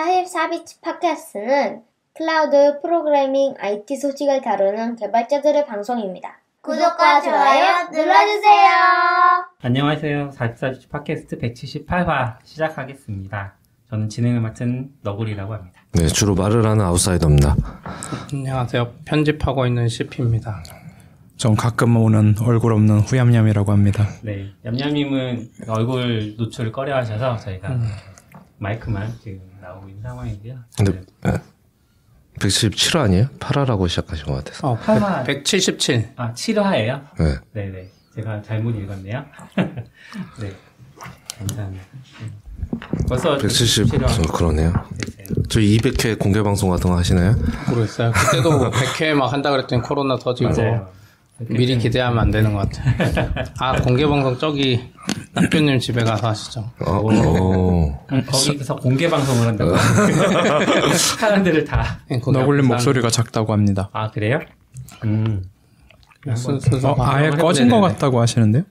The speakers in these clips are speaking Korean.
44비치 팟캐스트는 클라우드 프로그래밍 IT 소식을 다루는 개발자들의 방송입니다. 구독과 좋아요 눌러주세요. 안녕하세요. 44비치 팟캐스트 178화 시작하겠습니다. 저는 진행을 맡은 너구리라고 합니다. 네, 주로 말을 하는 아웃사이더입니다. 안녕하세요. 편집하고 있는 CP입니다. 전 가끔 오는 얼굴 없는 후얌얌이라고 합니다. 네, 얌얌님은 얼굴 노출을 꺼려 하셔서 저희가 마이크만 지금 나오고 있는 상황이고요. 근데 177화 아니에요? 8화라고 시작하신 것 같아서. 8화. 177. 아, 7화예요? 네. 네네. 제가 잘못 읽었네요. 네. 감사합니다. 벌써 170, 그러네요. 저 200회 공개 방송 같은 거 하시나요? 모르겠어요. 그때도 100회 막 한다 그랬더니 코로나 터지고 맞아요. 미리 기대하면 안 되는 것 같아요. 아, 공개 방송 저기 낙교님 집에 가서 하시죠. 거기서 공개 방송을 한다고. 사람들을 다. 너굴림 목소리가 작다고 합니다. 아, 그래요? 아예 꺼진 것 같다고 하시는데요?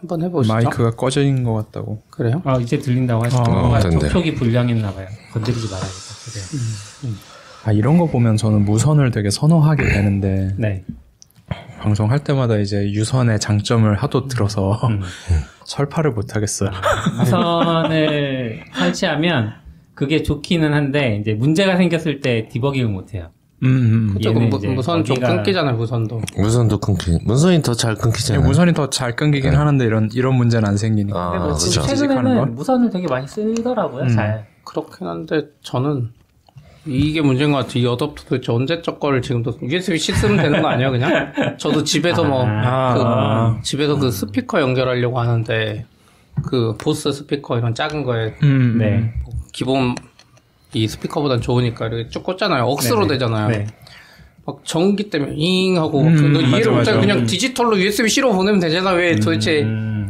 한번 해보시죠. 마이크가 꺼진 것 같다고. 그래요? 아, 이제 들린다고 하시죠. 된대. 접촉이 불량했나봐요. 건드리지 말아야겠다. 그래요. 아, 이런 거 보면 저는 무선을 되게 선호하게 되는데 네. 방송할 때마다 이제 유선의 장점을 하도 들어서 설파를 못 하겠어요. 무선을 설치하면 그게 좋기는 한데 이제 문제가 생겼을 때 디버깅을 못 해요. 그쵸, 무선 좀 끊기잖아요, 무선도. 무선도 무선이 더 잘 끊기잖아요. 무선이 더 잘 끊기긴 하는데 이런 문제는 안 생기니까. 근데 뭐 그렇죠. 최근에는 무선을 되게 많이 쓰더라고요. 잘. 그렇긴 한데 저는 이게 문제인 것 같아요. 이 어댑터 도대체 언제적 거를 지금도 USB-C 쓰면 되는 거 아니야 그냥? 저도 집에서 집에서 그 스피커 연결하려고 하는데 그 보스 스피커 이런 작은 거에 네. 뭐 기본 이 스피커보단 좋으니까 이렇게 쭉 꽂잖아요. 억스로 네네. 되잖아요. 네. 막 전기 때문에 잉 하고 이해를 못하고 그냥 디지털로 USB-C로 보내면 되잖아. 왜 도대체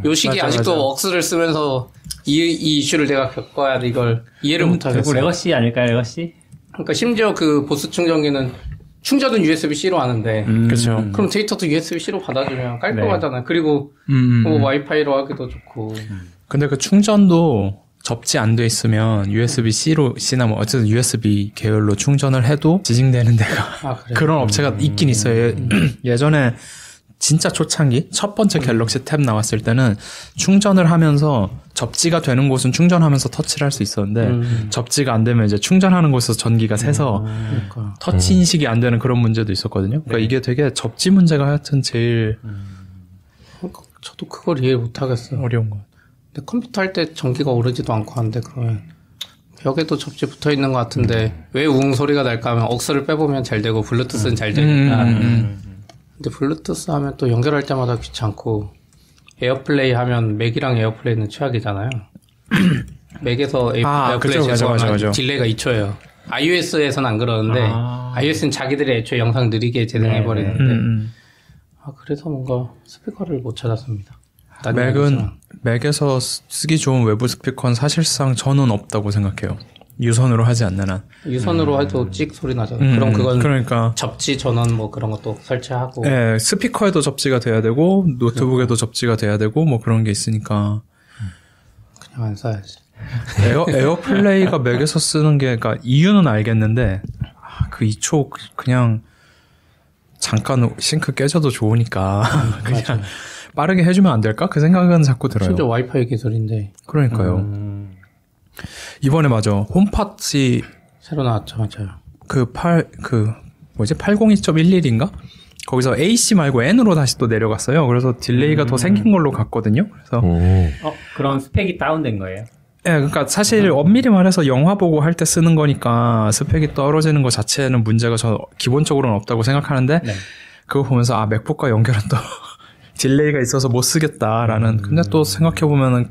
요 시기에 아직도 억스를 쓰면서 이 이슈를 내가 겪어야 돼. 이걸 이해를 못하겠어요. 결국 레거시 아닐까요, 레거시? 그러니까 심지어 그 보스 충전기는 충전은 USB-C로 하는데 그렇죠. 그럼 데이터도 USB-C로 받아주면 깔끔하잖아요. 그리고 뭐 와이파이로 하기도 좋고. 근데 그 충전도 접지 안 돼 있으면 USB-C나 뭐 어쨌든 USB 계열로 충전을 해도 지징되는 데가 그런 업체가 있긴 있어요. 예전에 진짜 초창기 첫 번째 갤럭시 탭 나왔을 때는 충전을 하면서 접지가 되는 곳은 충전하면서 터치를 할 수 있었는데 접지가 안 되면 이제 충전하는 곳에서 전기가 새서 터치 인식이 안 되는 그런 문제도 있었거든요. 그러니까 이게 되게 접지 문제가 하여튼 제일 저도 그걸 이해 못 하겠어요. 어려운 것 같아요. 근데 컴퓨터 할 때 전기가 오르지도 않고 하는데 그러면 벽에도 접지 붙어 있는 것 같은데 왜 웅 소리가 날까 하면 억스를 빼보면 잘 되고 블루투스는 잘 되니까. 근데 블루투스 하면 또 연결할 때마다 귀찮고 에어플레이 하면 맥이랑 에어플레이는 최악이잖아요. 맥에서 에어플레이 제공하면 딜레이가 2초예요. iOS에서는 안 그러는데 iOS는 자기들이 애초에 영상 느리게 재생해버리는데 그래서 뭔가 스피커를 못 찾았습니다. 맥에서 쓰기 좋은 외부 스피커는 사실상 저는 없다고 생각해요. 유선으로 하지 않는 한. 유선으로 해도 찍 소리 나잖아요. 그럼 그건 그러니까 접지 전원 뭐 그런 것도 설치하고. 네, 스피커에도 접지가 돼야 되고 노트북에도 접지가 돼야 되고 뭐 그런 게 있으니까 그냥 안 써야지. 에어플레이가 맥에서 쓰는 게 그러니까 이유는 알겠는데 그 2초 그냥 잠깐 싱크 깨져도 좋으니까 그냥 빠르게 해주면 안 될까? 그 생각은 자꾸 들어요. 진짜 와이파이 기술인데. 그러니까요. 이번에 맞아. 홈팟이 새로 나왔죠, 맞아요. 802.11인가? 거기서 AC 말고 N으로 다시 또 내려갔어요. 그래서 딜레이가 더 생긴 걸로 갔거든요. 그래서 그런 스펙이 다운된 거예요? 네, 그러니까 사실 엄밀히 말해서 영화 보고 할 때 쓰는 거니까 스펙이 떨어지는 것 자체는 문제가 저 기본적으로는 없다고 생각하는데 그거 보면서 맥북과 연결은 또 딜레이가 있어서 못 쓰겠다라는. 근데 또 생각해 보면은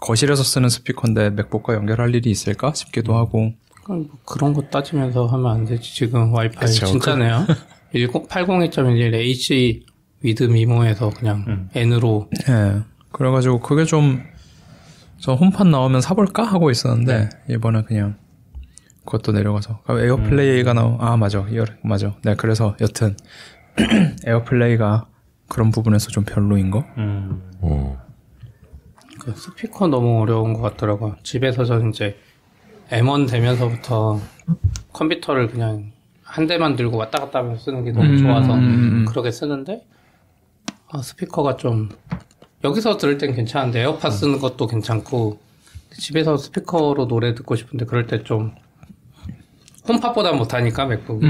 거실에서 쓰는 스피커인데 맥북과 연결할 일이 있을까 싶기도 하고. 뭐 그런 거 따지면서 하면 안 되지. 지금 와이파이 그쵸, 진짜네요. 802.11 H 위드 미모에서 그냥 N으로. 네. 그래가지고 그게 저 홈팟 나오면 사볼까 하고 있었는데 이번에 그냥 그것도 내려가서 에어플레이가 맞아. 네, 그래서 여튼 에어플레이가 그런 부분에서 좀 별로인 거. 그 스피커 너무 어려운 것 같더라고요. 집에서 저는 이제 M1 되면서부터 컴퓨터를 그냥 한 대만 들고 왔다 갔다 하면서 쓰는 게 너무 좋아서 그렇게 쓰는데 스피커가 좀 여기서 들을 땐 괜찮은데 에어팟 쓰는 것도 괜찮고 집에서 스피커로 노래 듣고 싶은데 그럴 때 좀 홈팟보다 못하니까 맥북이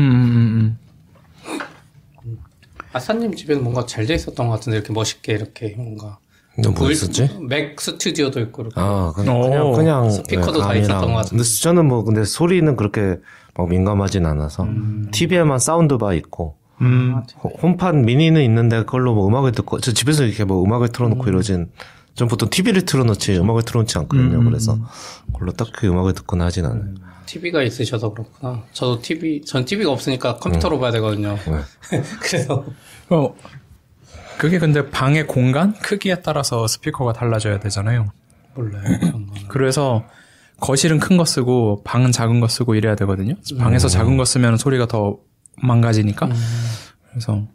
아싸님 집에는 뭔가 잘 돼 있었던 것 같은데 이렇게 멋있게 이렇게 뭔가 너 뭐 있었지? 맥 스튜디오도 있고 이렇게. 그냥 스피커도 다 있었던 것 같은데. 근데 저는 뭐 근데 소리는 그렇게 막 민감하진 않아서 TV에만 사운드바 있고 홈팟 미니는 있는데 그걸로 뭐 음악을 듣고 저 집에서 이렇게 뭐 음악을 틀어놓고 이러진 전 보통 TV를 틀어놓지 음악을 틀어놓지 않거든요. 그래서 그걸로 딱히 음악을 듣거나 하진 않아요. TV가 있으셔서 그렇구나. 저도 전 TV가 없으니까 컴퓨터로 봐야 되거든요. 그래서 그게 근데 방의 공간 크기에 따라서 스피커가 달라져야 되잖아요. 몰라요. 그래서 거실은 큰 거 쓰고 방은 작은 거 쓰고 이래야 되거든요. 방에서 작은 거 쓰면 소리가 더 망가지니까. 그래서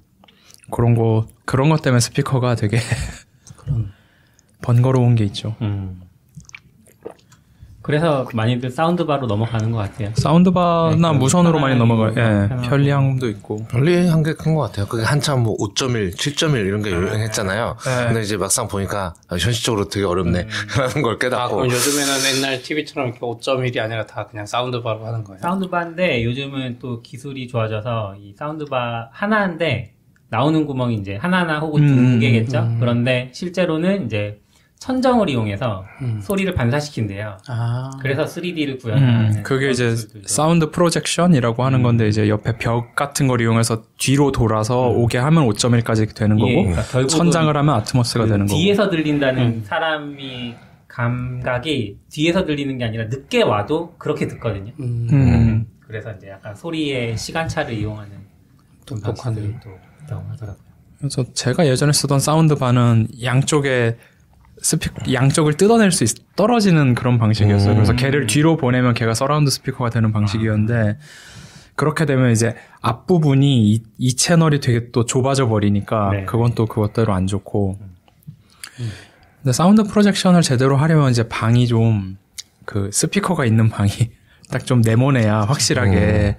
그런 것 때문에 스피커가 되게 번거로운 게 있죠. 그래서 많이들 사운드바로 넘어가는 것 같아요. 사운드바나 네, 무선으로 많이 넘어가요. 편안하고. 편리함도 있고. 편리한 게 큰 것 같아요. 그게 한참 뭐 5.1, 7.1 이런 게 유행했잖아요. 근데 이제 막상 보니까 현실적으로 되게 어렵네 라는 걸 깨닫고. 그럼 요즘에는 옛날 TV처럼 이렇게 5.1이 아니라 다 그냥 사운드바로 하는 거예요? 사운드바인데 요즘은 또 기술이 좋아져서 이 사운드바 하나인데 나오는 구멍이 이제 하나나 혹은 2개겠죠. 그런데 실제로는 이제 천정을 이용해서 소리를 반사시킨대요. 그래서 3D를 구현하는. 그게 이제 사운드 프로젝션이라고 하는 건데 이제 옆에 벽 같은 걸 이용해서 뒤로 돌아서 오게 하면 5.1까지 되는 거고 그러니까 천장을 하면 아트모스가 되는 거고. 뒤에서 들린다는 사람이 감각이 뒤에서 들리는 게 아니라 늦게 와도 그렇게 듣거든요. 그래서 이제 약간 소리의 시간차를 이용하는 방식들이 또 있다고 하더라고요. 그래서 제가 예전에 쓰던 사운드바는 양쪽을 뜯어낼 수 떨어지는 그런 방식이었어요. 그래서 걔를 뒤로 보내면 걔가 서라운드 스피커가 되는 방식이었는데 그렇게 되면 이제 앞부분이 이 채널이 되게 또 좁아져 버리니까 그건 또 그것대로 안 좋고. 근데 사운드 프로젝션을 제대로 하려면 이제 방이 좀 그 스피커가 있는 방이 딱 좀 네모내야 확실하게.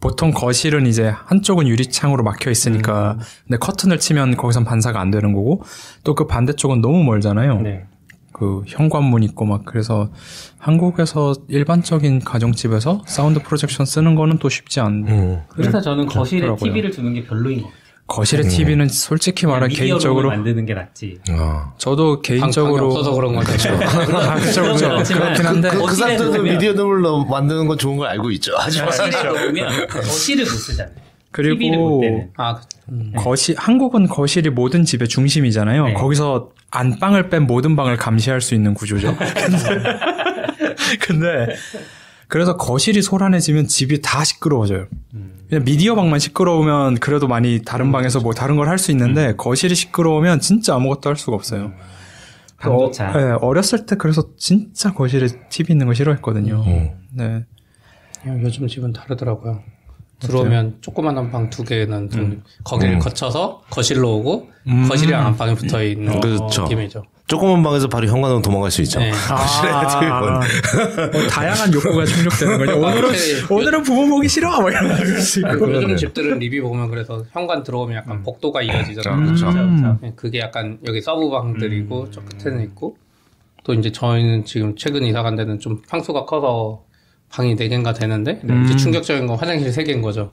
보통 거실은 이제 한쪽은 유리창으로 막혀 있으니까 근데 커튼을 치면 거기선 반사가 안 되는 거고 또 그 반대쪽은 너무 멀잖아요. 그 현관문 있고 막 그래서 한국에서 일반적인 가정집에서 사운드 프로젝션 쓰는 거는 또 쉽지 않네. 그래서 저는 거실에 TV를 두는 게 별로인 것 같아요. 거실에 TV는 솔직히 말해 개인적으로 만드는 게 낫지. 저도 개인적으로 없어서 그런 거죠. 그렇죠. 그렇긴 한데 그 사람들도 미디어룸을 만드는 건 좋은 걸 알고 있죠. 하지만 거실에 놓으면 거실을 못 쓰잖아요. 그리고 TV를 못 대는. 한국은 거실이 모든 집의 중심이잖아요. 네. 거기서 안방을 뺀 모든 방을 감시할 수 있는 구조죠. 근데 그래서 거실이 소란해지면 집이 다 시끄러워져요. 그냥 미디어 방만 시끄러우면 그래도 많이 다른 방에서 뭐 다른 걸 할 수 있는데 거실이 시끄러우면 진짜 아무것도 할 수가 없어요. 어렸을 때 그래서 진짜 거실에 TV 있는 거 싫어했거든요. 네. 요즘 집은 다르더라고요. 들어오면 조그만한 방 2개는 거기를 거쳐서 거실로 오고 거실이랑 안방에 붙어 있는 그렇죠. 느낌이죠. 조그만 방에서 바로 현관으로 도망갈 수 있죠. 다양한 욕구가 충족되는 거죠. 오늘은 부모 보기 싫어. 뭐 이런 요즘 집들은 리뷰 보면 그래서 현관 들어오면 약간 복도가 이어지잖아요. 그게 약간 여기 서브방들이고 저 끝에는 있고 또 이제 저희는 지금 최근 이사 간 데는 좀 평수가 커서 방이 4개인가 되는데 이제 충격적인 건 화장실이 3개인 거죠.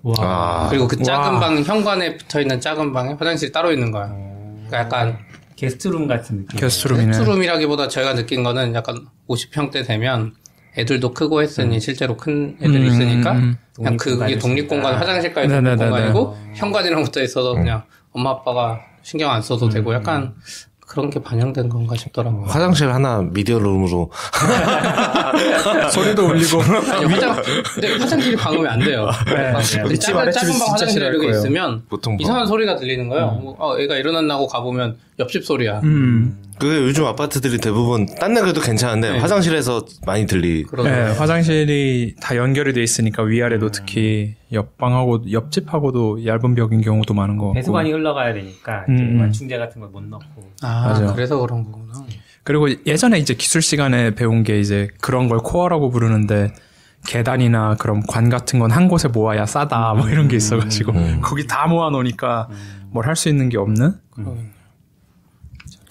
그리고 그 작은 방 현관에 붙어있는 작은 방에 화장실이 따로 있는 거야. 그러니까 약간 게스트룸 같은 느낌. 게스트룸이라기보다 저희가 느낀 거는 약간 50평대 되면 애들도 크고 했으니 실제로 큰 애들이 있으니까 그냥 그게 독립공간 화장실까지 독립공간이고 현관이랑 붙어 있어서 그냥 엄마 아빠가 신경 안 써도 되고 약간 그런 게 반영된 건가 싶더라고요. 화장실 하나 미디어룸으로 소리도 울리고. 아니, 근데 화장실이 방음이 안 돼요. 작은 방 화장실 이렇게 있으면 이상한 소리가 들리는 거예요. 애가 일어났나고 가보면 옆집 소리야. 그게 요즘 아파트들이 대부분 딴 데 그래도 괜찮은데 화장실에서 많이 네, 화장실이 다 연결이 돼 있으니까 위아래도 특히 옆방하고 옆집하고도 얇은 벽인 경우도 많은 거 같고. 배수관이 흘러가야 되니까 이제 완충제 같은 걸 못 넣고. 맞아. 그래서 그런 거구나. 그리고 예전에 이제 기술 시간에 배운 게 이제 그런 걸 코어라고 부르는데 계단이나 그런 관 같은 건 한 곳에 모아야 싸다 뭐 이런 게 있어가지고 거기 다 모아놓으니까 뭘 할 수 있는 게 없는.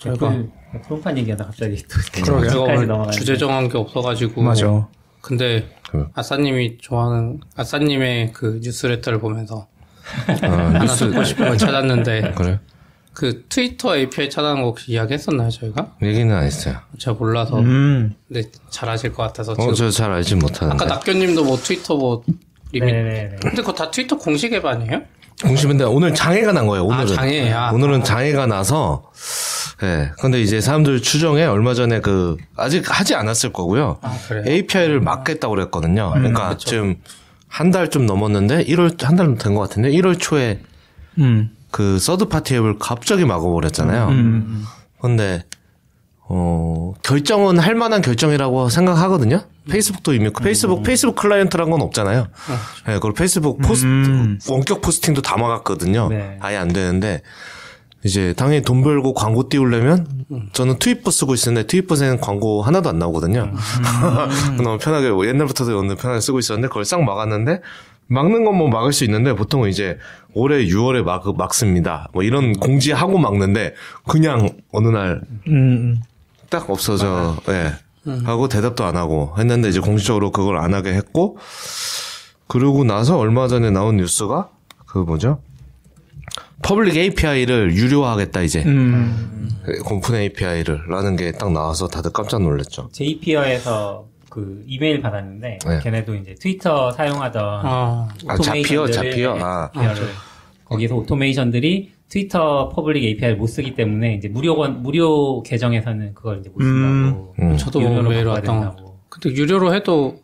애플 프롬판 얘기하다 갑자기 또 그러게요. 제가 오늘 넘어가는데. 주제 정한 게 없어가지고. 맞아. 근데 아싸님이 좋아하는 아싸님의 그 뉴스레터를 보면서 하나 듣고 싶은 걸 찾았는데 그래? 그 트위터 API 찾아낸 거 혹시 이야기했었나요 저희가? 얘기는 안 했어요. 제가 몰라서 근데 잘 아실 것 같아서 지금 저 잘 알지 못하는데. 아까 낙교님도 뭐 트위터 뭐 리밋 네네네. 근데 그거 다 트위터 공식 앱 아니에요? 공식인데 오늘 장애가 난 거예요. 오늘은 장애. 오늘은 장애가 나서 예. 근데 이제 사람들 추정에 얼마 전에 그 아직 하지 않았을 거고요. 그래요? API를 막겠다고 그랬거든요. 그러니까 그쵸. 지금 한 달 좀 넘었는데 1월 한 달 된 것 같은데 1월 초에 그 서드 파티 앱을 갑자기 막아버렸잖아요. 근데 결정은 할 만한 결정이라고 생각하거든요. 페이스북도 이미 페이스북 클라이언트란 건 없잖아요. 예, 그리고 페이스북 원격 포스팅도 다 막았거든요. 네. 아예 안 되는데 이제 당연히 돈 벌고 광고 띄우려면 저는 트윗봇 쓰고 있었는데 트윗봇에는 광고 하나도 안 나오거든요. 너무 편하게 옛날부터도 너무 편하게 쓰고 있었는데 그걸 싹 막았는데 막는 건 뭐 막을 수 있는데 보통은 이제 올해 6월에 막습니다. 뭐 이런 공지하고 막는데 그냥 어느 날 딱 없어져. 예. 하고 대답도 안 하고 했는데 이제 공식적으로 그걸 안 하게 했고 그러고 나서 얼마 전에 나온 뉴스가 그 뭐죠? 퍼블릭 API를 유료화하겠다 이제. 오픈 API를 라는 게 딱 나와서 다들 깜짝 놀랐죠. 제이피어에서 그 이메일 받았는데 네. 걔네도 이제 트위터 사용하던 자피어. 거기서 오토메이션들이 트위터 퍼블릭 API를 못 쓰기 때문에 이제 무료 계정에서는 그걸 이제 못 쓴다고. 저도 유료로 메일 바꿔야 왔던 된다고. 근데 유료로 해도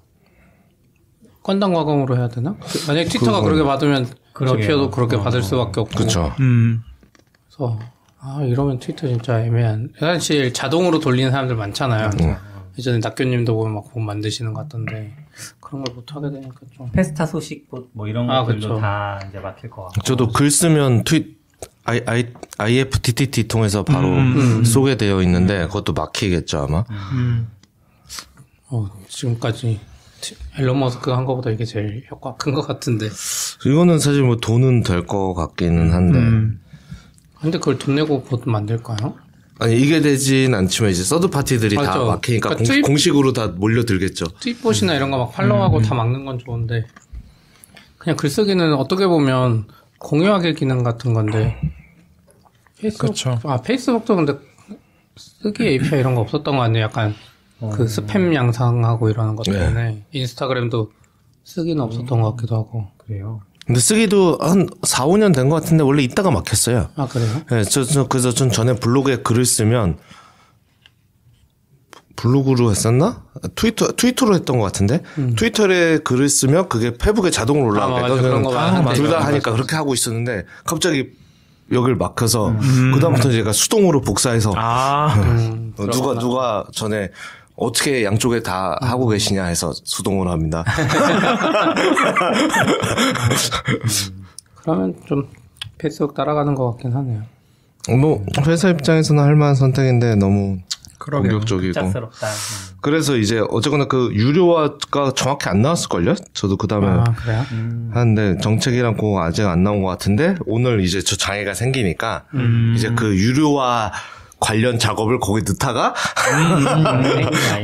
건당 과금으로 해야 되나? 만약에 트위터가 그렇게 받으면 그러게요. 제피어도 그렇게 받을 수밖에 없고. 그렇죠. 그래서 이러면 트위터 진짜 애매한. 사실 자동으로 돌리는 사람들 많잖아요. 예전에 낙교님도 보면 막 본 만드시는 것 같던데 그런 걸 못 하게 되니까 좀. 페스타 소식 뭐 이런 것들도 그쵸. 다 이제 막힐 것 같고. 저도 글 쓰면 IFTTT 통해서 바로 쏘게 되어 있는데 그것도 막히겠죠 아마. 지금까지 앨런 머스크 한 거보다 이게 제일 효과 큰 것 같은데. 이거는 사실 뭐 돈은 될 것 같기는 한데. 근데 그걸 돈 내고 봇 만들까요? 아니 이게 되진 않지만 이제 서드 파티들이 다 맞죠. 막히니까 그러니까 공식으로 다 몰려들겠죠. 트윗봇이나 이런 거 막 팔로우하고 다 막는 건 좋은데 그냥 글쓰기는 어떻게 보면 공유하기 기능 같은 건데 페이스북, 그쵸. 페이스북도 근데 쓰기 API 이런 거 없었던 거 아니에요? 약간 그 스팸 양상하고 이러는 것 때문에 인스타그램도 쓰기는 없었던 것 같기도 하고. 그래요. 근데 쓰기도 한 4, 5년 된 것 같은데 원래 이따가 막혔어요. 그래요? 네, 그래서 전 전에 블로그에 글을 쓰면 블로그로 했었나? 트위터로 했던 것 같은데 트위터에 글을 쓰면 그게 페북에 자동으로 올라가게. 맞아. 그런 거 많은데. 둘 다 하니까 그렇게 하고 있었는데 갑자기 여길 막혀서 그다음부터 제가 수동으로 복사해서 누가 전에 어떻게 양쪽에 다 하고 계시냐 해서 수동으로 합니다. 그러면 좀 페이스북 따라가는 것 같긴 하네요. 뭐 회사 입장에서는 할 만한 선택인데 너무 공격적이고. 짭스럽다. 그래서 이제 어쨌거나 그 유료화가 정확히 안 나왔을걸요? 저도 그 다음에 그래요? 하는데 정책이랑 그거 아직 안 나온 것 같은데 오늘 이제 저 장애가 생기니까 이제 그 유료화 관련 작업을 거기 넣다가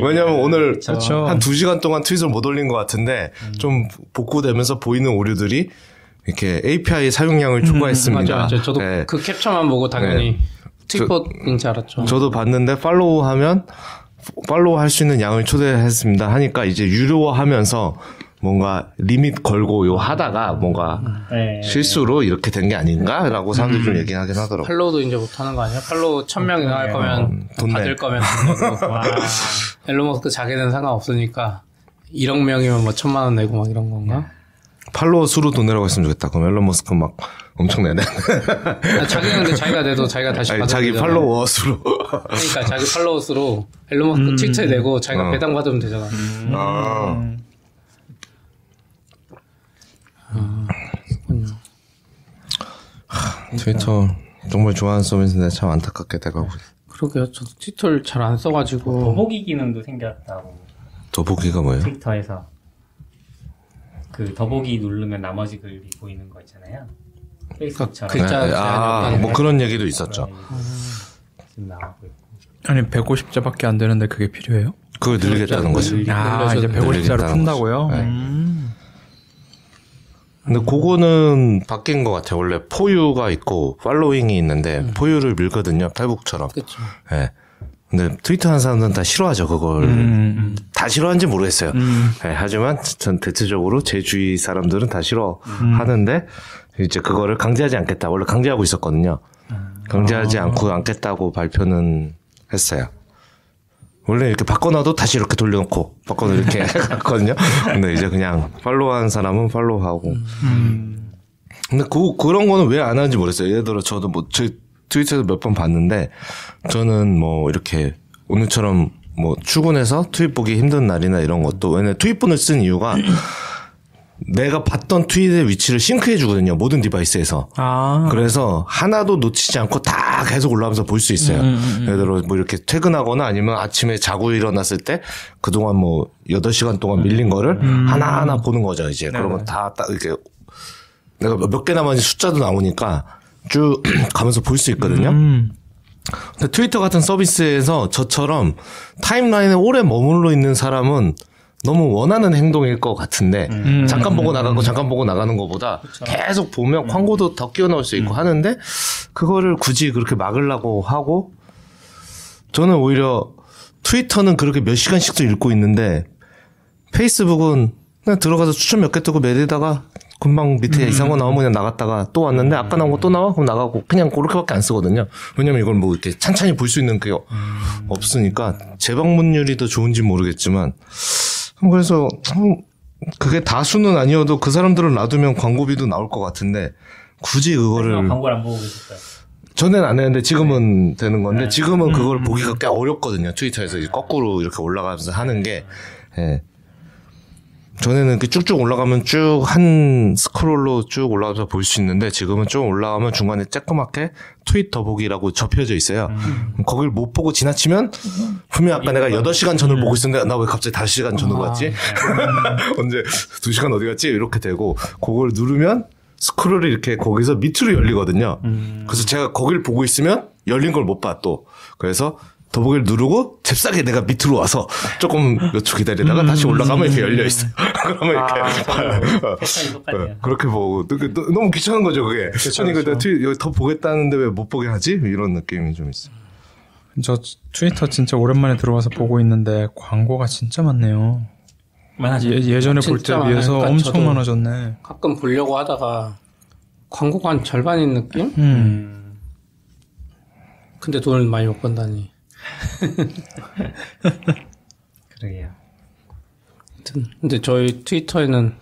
왜냐면 오늘 그렇죠. 한 2시간 동안 트윗을 못 올린 것 같은데 좀 복구되면서 보이는 오류들이 이렇게 API 사용량을 초과했습니다. 맞아요. 저도 네. 그 캡처만 보고 당연히 트윗봇인 줄 알았죠. 저도 봤는데 팔로우 할 수 있는 양을 초대했습니다 하니까 이제 유료화하면서 뭔가 리밋 걸고 요 하다가 뭔가 실수로 이렇게 된 게 아닌가라고 사람들이 좀 얘기하긴 하더라고요. 팔로우도 이제 못하는 거 아니야? 팔로우 1000명이나 할 거면 돈 받을 내. 거면 앨런 머스크 자기는 상관없으니까 1억 명이면 뭐 1000만 원 내고 막 이런 건가? 팔로워 수로 돈 내라고 했으면 좋겠다. 그럼 앨런 머스크 막 엄청 내네. 자기는 근데 자기가 내도 자기가 다시 받으면 자기 되잖아. 팔로워 수로. 그러니까 자기 팔로워 수로 앨런 머스크 트위터에 내고 자기가 배당 받으면 되잖아. 트위터 정말 좋아하는 서비스인데 참 안타깝게 돼가고. 그러게요. 저도 트위터를 잘 안 써가지고. 더보기 기능도 생겼다고. 더보기가 뭐예요? 트위터에서 그 더보기 누르면 나머지 글이 보이는 거 있잖아요. 페이스북처럼. 글자 뭐 그런 얘기도 있었죠. 지금 나오고 있고. 아니 150자밖에 안 되는데 그게 필요해요? 그걸 늘리겠다는 거죠. 아 이제 150자로 푼다고요? 네. 근데 그거는 바뀐 것 같아요. 원래 포유가 있고 팔로잉이 있는데 포유를 밀거든요. 페이북처럼. 그렇죠. 네. 근데 트위터 하는 사람들은 다 싫어하죠. 그걸 다 싫어하는지 모르겠어요. 네, 하지만 전 대체적으로 제 주위 사람들은 다 싫어하는데 이제 그거를 강제하지 않겠다. 원래 강제하고 있었거든요. 강제하지 않겠다고 발표는 했어요. 원래 이렇게 바꿔놔도 다시 이렇게 돌려놓고 바꿔도 이렇게 했거든요. 근데 이제 그냥 팔로우하는 사람은 팔로우하고. 근데 그런 거는 왜 안 하는지 모르겠어요. 예를 들어 저도 뭐 제 트위터에서 몇 번 봤는데 저는 뭐 이렇게 오늘처럼 뭐 출근해서 트윗 보기 힘든 날이나 이런 것도 왜냐면 트윗본을 쓴 이유가 내가 봤던 트윗의 위치를 싱크해 주거든요. 모든 디바이스에서. 그래서 하나도 놓치지 않고 다 계속 올라가면서 볼 수 있어요. 예를 들어 뭐 이렇게 퇴근하거나 아니면 아침에 자고 일어났을 때 그동안 뭐 8시간 동안 밀린 거를 하나하나 보는 거죠. 이제 그런 거 다 이렇게 내가 몇 개 남았는지 숫자도 나오니까 쭉 가면서 볼 수 있거든요. 근데 트위터 같은 서비스에서 저처럼 타임라인에 오래 머물러 있는 사람은 너무 원하는 행동일 것 같은데 잠깐 보고 나가고 잠깐 보고 나가는 것보다 그쵸. 계속 보면 광고도 더 끼워 넣을 수 있고 하는데 그거를 굳이 그렇게 막으려고 하고 저는 오히려 트위터는 그렇게 몇 시간씩도 읽고 있는데 페이스북은 그냥 들어가서 추천 몇 개 뜨고 매리다가 금방 밑에 이상한 거 나오면 그냥 나갔다가 또 왔는데 아까 나온 거 또 나와? 그럼 나가고 그냥 그렇게밖에 안 쓰거든요. 왜냐면 이걸 뭐 이렇게 찬찬히 볼 수 있는 게 없으니까 재방문율이 더 좋은지 모르겠지만 그래서 그게 다수는 아니어도 그 사람들을 놔두면 광고비도 나올 것 같은데 굳이 그거를 광고를 안 보고 계셨어요? 전에는 안 했는데 지금은 되는 건데 지금은 그걸 보기가 꽤 어렵거든요. 트위터에서 거꾸로 이렇게 올라가면서 하는 게 예. 전에는 이렇게 쭉쭉 올라가면 쭉 한 스크롤로 쭉 올라가서 볼 수 있는데 지금은 쭉 올라가면 중간에 쬐끄맣게 트윗 더보기라고 접혀져 있어요. 거길 못 보고 지나치면 분명 아까 내가 8시간 전을 보고 있었는데 나 왜 갑자기 5시간 전으로 갔지? 언제 2시간 어디 갔지? 이렇게 되고 그걸 누르면 스크롤이 이렇게 거기서 밑으로 열리거든요. 그래서 제가 거길 보고 있으면 열린 걸 못 봐 또. 그래서 더보기를 누르고 잽싸게 내가 밑으로 와서 조금 몇 초 기다리다가 다시 올라가면 이렇게 열려 있어요. 그러면 이렇게 그렇게 보고 너무 귀찮은 거죠 그게. 그쵸, 아니 그렇죠. 여기 더 보겠다는데 왜 못 보게 하지? 이런 느낌이 좀 있어요. 저 트위터 진짜 오랜만에 들어와서 보고 있는데 광고가 진짜 많네요. 예전에 볼 때 비해서 그러니까 엄청 많아졌네. 가끔 보려고 하다가 광고가 한 절반인 느낌? 근데 돈을 많이 못 번다니. 그러게요. 근데 저희 트위터에는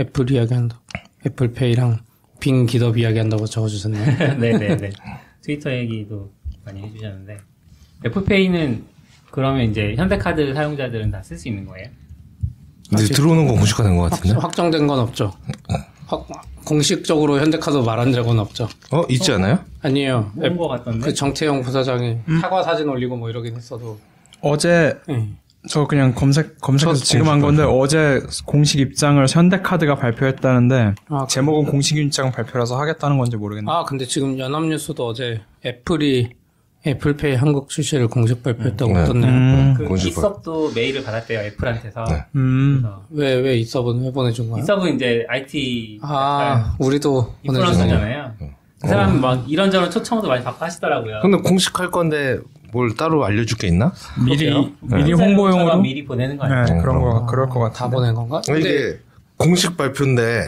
애플 이야기한다. 애플페이랑 빙 기덥 이야기한다고 적어주셨네요. 네네네. 트위터 얘기도 많이 해주셨는데 애플페이는 그러면 이제 현대카드 사용자들은 다 쓸 수 있는 거예요? 근데 들어오는 건 공식화된 것 같은데? 확정된 건 없죠. 공식적으로 현대카드 말한 적은 없죠. 있지 않아요? 아니에요. 온 거 같던데. 그 정태영 부사장이 사과 사진 올리고 뭐 이러긴 했어도. 어제 저 그냥 검색해서 지금 한 건데 어제 공식 입장을 현대카드가 발표했다는데 제목은 공식 입장 발표라서 하겠다는 건지 모르겠네. 근데 지금 연합뉴스도 어제 애플이 애플페이 한국 출시를 공식 발표했다고 떴네요. 그 이섭도 메일을 받았대요 애플한테서. 네. 왜 이섭은 왜 보내준 거야? 이섭은 이제 IT 우리도 인플루언서잖아요. 그 사람 막 이런저런 초청도 많이 받고 하시더라고요. 근데 공식할 건데 뭘 따로 알려줄 게 있나? 미리 홍보용으로 미리 보내는 거 아니에요? 네, 그럴 것 같아. 다 보낸 건가? 이게 공식 발표인데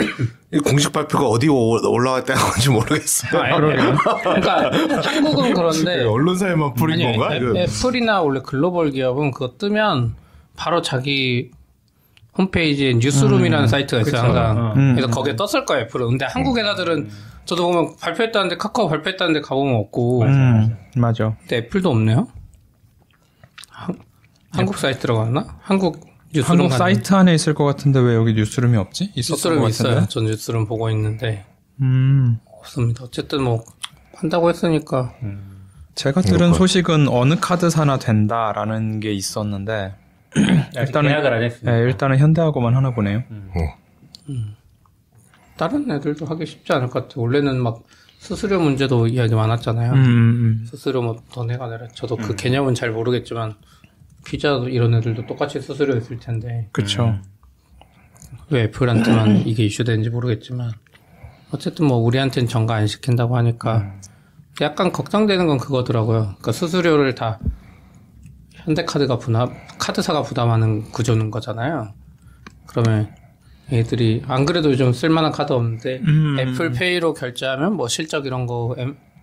이 공식 발표가 어디 올라왔다는 건지 모르겠어요. 그러니까 한국은 그런데 언론사에만 뿌린 건가? 애플이나 원래 글로벌 기업은 그거 뜨면 바로 자기 홈페이지에 뉴스룸이라는 사이트가 있어요. 항상. 그래서 거기에 떴을 거예요. 애플은. 근데 한국 회사들은 저도 보면 발표했다는데 카카오 발표했다는데 가보면 없고. 맞아. 근데 애플도 없네요. 한국 사이트라고 하나? 한국 사이트 안에 있을 것 같은데 왜 여기 뉴스룸이 없지? 뉴스룸이 있어요. 전 뉴스룸 보고 있는데 없습니다. 어쨌든 뭐 한다고 했으니까. 제가 들은 소식은 어느 카드사나 된다라는 게 있었는데 일단은 계약을 안 했습니다. 일단은 현대하고만 하나 보네요. 다른 애들도 하기 쉽지 않을 것 같아요. 원래는 막 수수료 문제도 이야기 많았잖아요. 수수료 뭐 더 내가 내라. 저도 그 개념은 잘 모르겠지만 피자 이런 애들도 똑같이 수수료 있을 텐데. 그쵸. 왜 애플한테만 이게 이슈되는지 모르겠지만 어쨌든 뭐 우리한테는 전가 안 시킨다고 하니까 약간 걱정되는 건 그거더라고요. 그러니까 수수료를 다 현대카드가 카드사가 부담하는 구조는 거잖아요. 그러면 애들이 안 그래도 요즘 쓸만한 카드 없는데 애플페이로 결제하면 뭐 실적 이런 거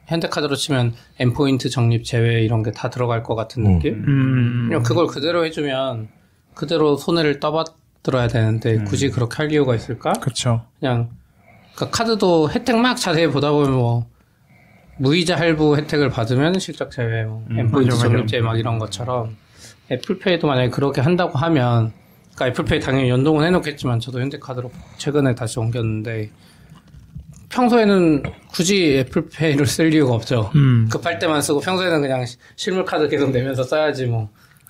현대카드로 치면 M포인트 적립 제외 이런 게 다 들어갈 것 같은 느낌? 그냥 그걸 그대로 해주면 그대로 손해를 떠받들어야 되는데 굳이 그렇게 할 이유가 있을까? 그쵸. 그냥 그러니까 카드도 혜택 막 자세히 보다 보면 뭐 무이자 할부 혜택을 받으면 실적 제외, 뭐 M포인트 적립 제외 막 이런 것처럼 애플페이도 만약에 그렇게 한다고 하면 그러니까 애플페이 당연히 연동은 해놓겠지만 저도 현대카드로 최근에 다시 옮겼는데 평소에는 굳이 애플페이를 쓸 이유가 없죠. 급할 때만 쓰고 평소에는 그냥 실물카드 계속 내면서 써야지 뭐.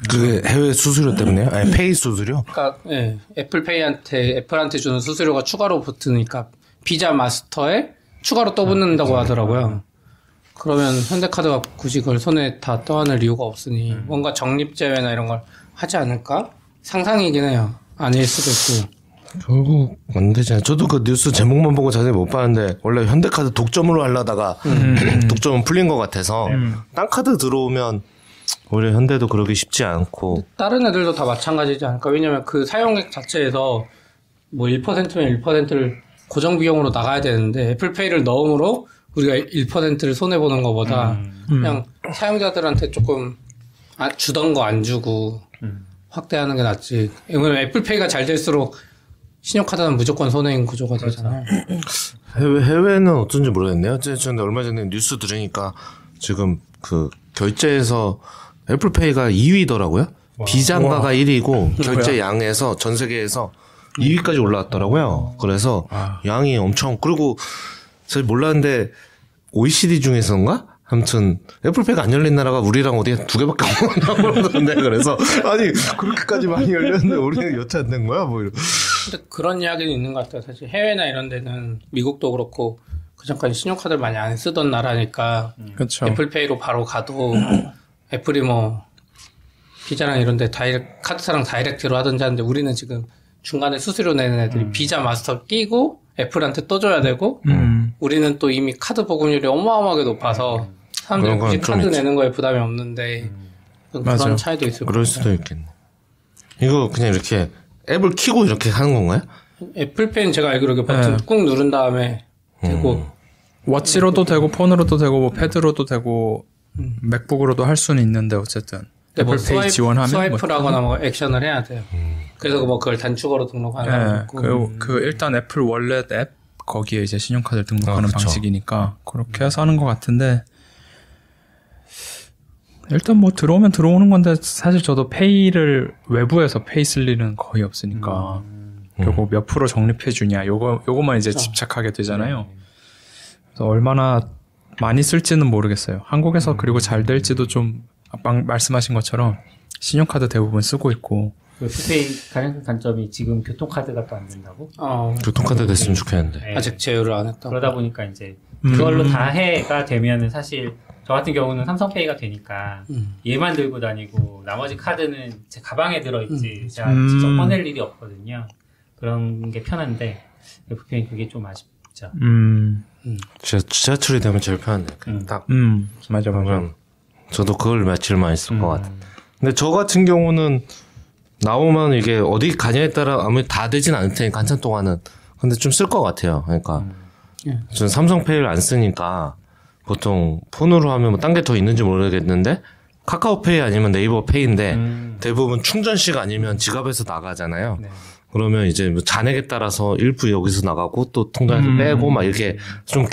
그게 해외 수수료 때문에요? 아니 페이 수수료? 그러니까 예, 애플한테 주는 수수료가 추가로 붙으니까 비자 마스터에 추가로 떠붙는다고 하더라고요. 그러면 현대카드가 굳이 그걸 손에 다 떠안을 이유가 없으니 뭔가 적립제외나 이런 걸 하지 않을까? 상상이긴 해요. 아닐 수도 있고. 결국 안 되잖아요. 저도 그 뉴스 제목만 보고 자세히 못 봤는데 원래 현대카드 독점으로 하려다가 독점은 풀린 것 같아서 딴 카드 들어오면 오히려 현대도 그러기 쉽지 않고 다른 애들도 다 마찬가지지 않을까? 왜냐면 그 사용액 자체에서 뭐 1%면 1%를 고정 비용으로 나가야 되는데 애플페이를 넣음으로 우리가 1%를 손해보는 것보다 그냥 사용자들한테 조금 주던 거 안 주고 확대하는 게 낫지. 왜냐면 애플페이가 잘 될수록 신용카드는 무조건 손해인 구조가 되잖아요. 해외는 어쩐지 모르겠네요. 저는 얼마 전에 뉴스 들으니까 지금 그 결제에서 애플페이가 2위더라고요. 비장가가 1위고 결제 양에서 전 세계에서 2위까지 올라왔더라고요. 그래서 양이 엄청 그리고 잘 몰랐는데 OECD 중에서인가? 아무튼 애플페이가 안 열린 나라가 우리랑 어디 2개밖에 없다고 그러던데 그래서 아니 그렇게까지 많이 열렸는데 우리는 여차 안 된 거야? 뭐 이런. 근데 그런 이야기는 있는 것 같아요. 사실 해외나 이런 데는 미국도 그렇고 그전까지 신용카드를 많이 안 쓰던 나라니까 그쵸. 애플페이로 바로 가도 애플이 뭐 비자랑 이런 데 카드사랑 다이렉트로 하든지 하는데 우리는 지금 중간에 수수료 내는 애들이 비자 마스터 끼고 애플한테 떠줘야 되고 우리는 또 이미 카드 보급률이 어마어마하게 높아서 사람들이 굳이 카드 내는 거에 부담이 없는데 그런 맞아. 차이도 있을 그럴 수도 있겠네. 이거 그냥 이렇게 앱을 키고 이렇게 하는 건가요? 애플페이는 제가 알기로 이렇게 버튼 꾹 누른 다음에 되고 워치로도 되고 폰으로도 되고 뭐 패드로도 되고 맥북으로도 할 수는 있는데 어쨌든 애플페이 뭐 지원하면 스와이프라거나 뭐 액션을 해야 돼요. 그래서 뭐 그걸 단축으로 등록하는 거 그 일단 애플 월렛 앱 거기에 이제 신용카드를 등록하는 방식이니까 그렇게 해서 하는 것 같은데 일단 뭐 들어오면 들어오는 건데 사실 저도 페이를 외부에서 페이 쓸 일은 거의 없으니까 결국 몇 프로 적립해 주냐 요거만 이제 집착하게 되잖아요. 그래서 얼마나 많이 쓸지는 모르겠어요. 한국에서 그리고 잘 될지도 좀 말씀하신 것처럼 신용카드 대부분 쓰고 있고 애플페이 가장 큰 단점이 지금 교통카드가 또 안 된다고? 교통카드 됐으면 좋겠는데 네. 아직 제휴를 안 했다고. 그러다 보니까 이제 그걸로 다 해가 되면은 사실 저 같은 경우는 삼성페이가 되니까 얘만 들고 다니고 나머지 카드는 제 가방에 들어있지 제가 직접 꺼낼 일이 없거든요. 그런 게 편한데 애플페이는 그게 좀 아쉽죠. 지하철이 되면 제일 편한데 딱 맞아. 저도 그걸 며칠 많이 쓸 것 같아. 근데 저 같은 경우는 나오면 이게 어디 가냐에 따라 아무리 다 되진 않을 테니까 한참 동안은 근데 좀 쓸 것 같아요. 그러니까 저는 삼성페이를 안 쓰니까 보통 폰으로 하면 뭐 딴 게 더 있는지 모르겠는데 카카오페이 아니면 네이버페이인데 대부분 충전식 아니면 지갑에서 나가잖아요. 네. 그러면 이제 뭐 잔액에 따라서 일부 여기서 나가고 또 통장에서 빼고 막 이렇게 좀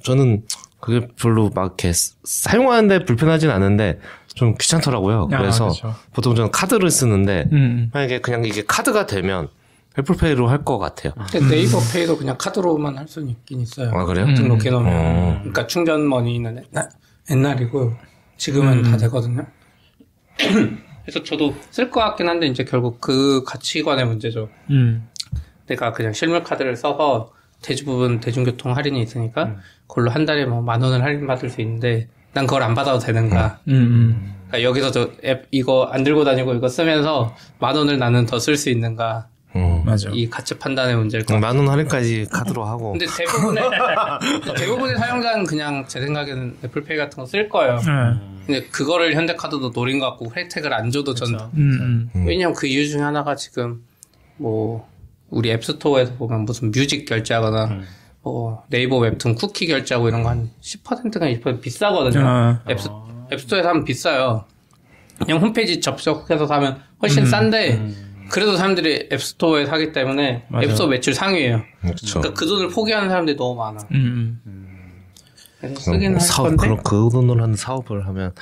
저는 그게 별로 막 이렇게 사용하는데 불편하진 않은데 좀 귀찮더라고요. 그래서 그렇죠. 보통 저는 카드를 쓰는데 만약에 그냥 이게 카드가 되면 애플페이로 할 것 같아요. 근데 네이버페이도 그냥 카드로만 할 수는 있긴 있어요. 아 그래요? 등록해놓으면. 그러니까 충전머니는 옛날이고 지금은 다 되거든요. 그래서 저도 쓸 것 같긴 한데 이제 결국 그 가치관의 문제죠. 내가 그냥 실물 카드를 써서 대부분 대중교통 할인이 있으니까 그걸로 한 달에 뭐 10,000원을 할인 받을 수 있는데 난 그걸 안 받아도 되는가. 그러니까 여기서 저 앱 이거 안 들고 다니고 이거 쓰면서 10,000원을 나는 더 쓸 수 있는가. 맞아. 이 가치 판단의 문제일 것 같아요. 10,000원 할인까지 카드로 하고. 근데 대부분의 사용자는 그냥 제 생각에는 애플페이 같은 거 쓸 거예요. 근데 그거를 현대카드도 노린 것 같고 혜택을 안 줘도 전. 왜냐면 그 이유 중에 하나가 지금 뭐 우리 앱스토어에서 보면 무슨 뮤직 결제하거나 네이버 웹툰 쿠키 결제하고 이런 거 한 10%가 20% 비싸거든요. 앱스토어에서 하면 비싸요. 그냥 홈페이지 접속해서 사면 훨씬 싼데 그래도 사람들이 앱스토어에 사기 때문에 맞아. 앱스토어 매출 상위예요. 그렇죠. 그러니까 그 돈을 포기하는 사람들이 너무 많아. 그래서 쓰긴 할 사업, 건데. 그럼 그 돈으로 하는 사업을 하면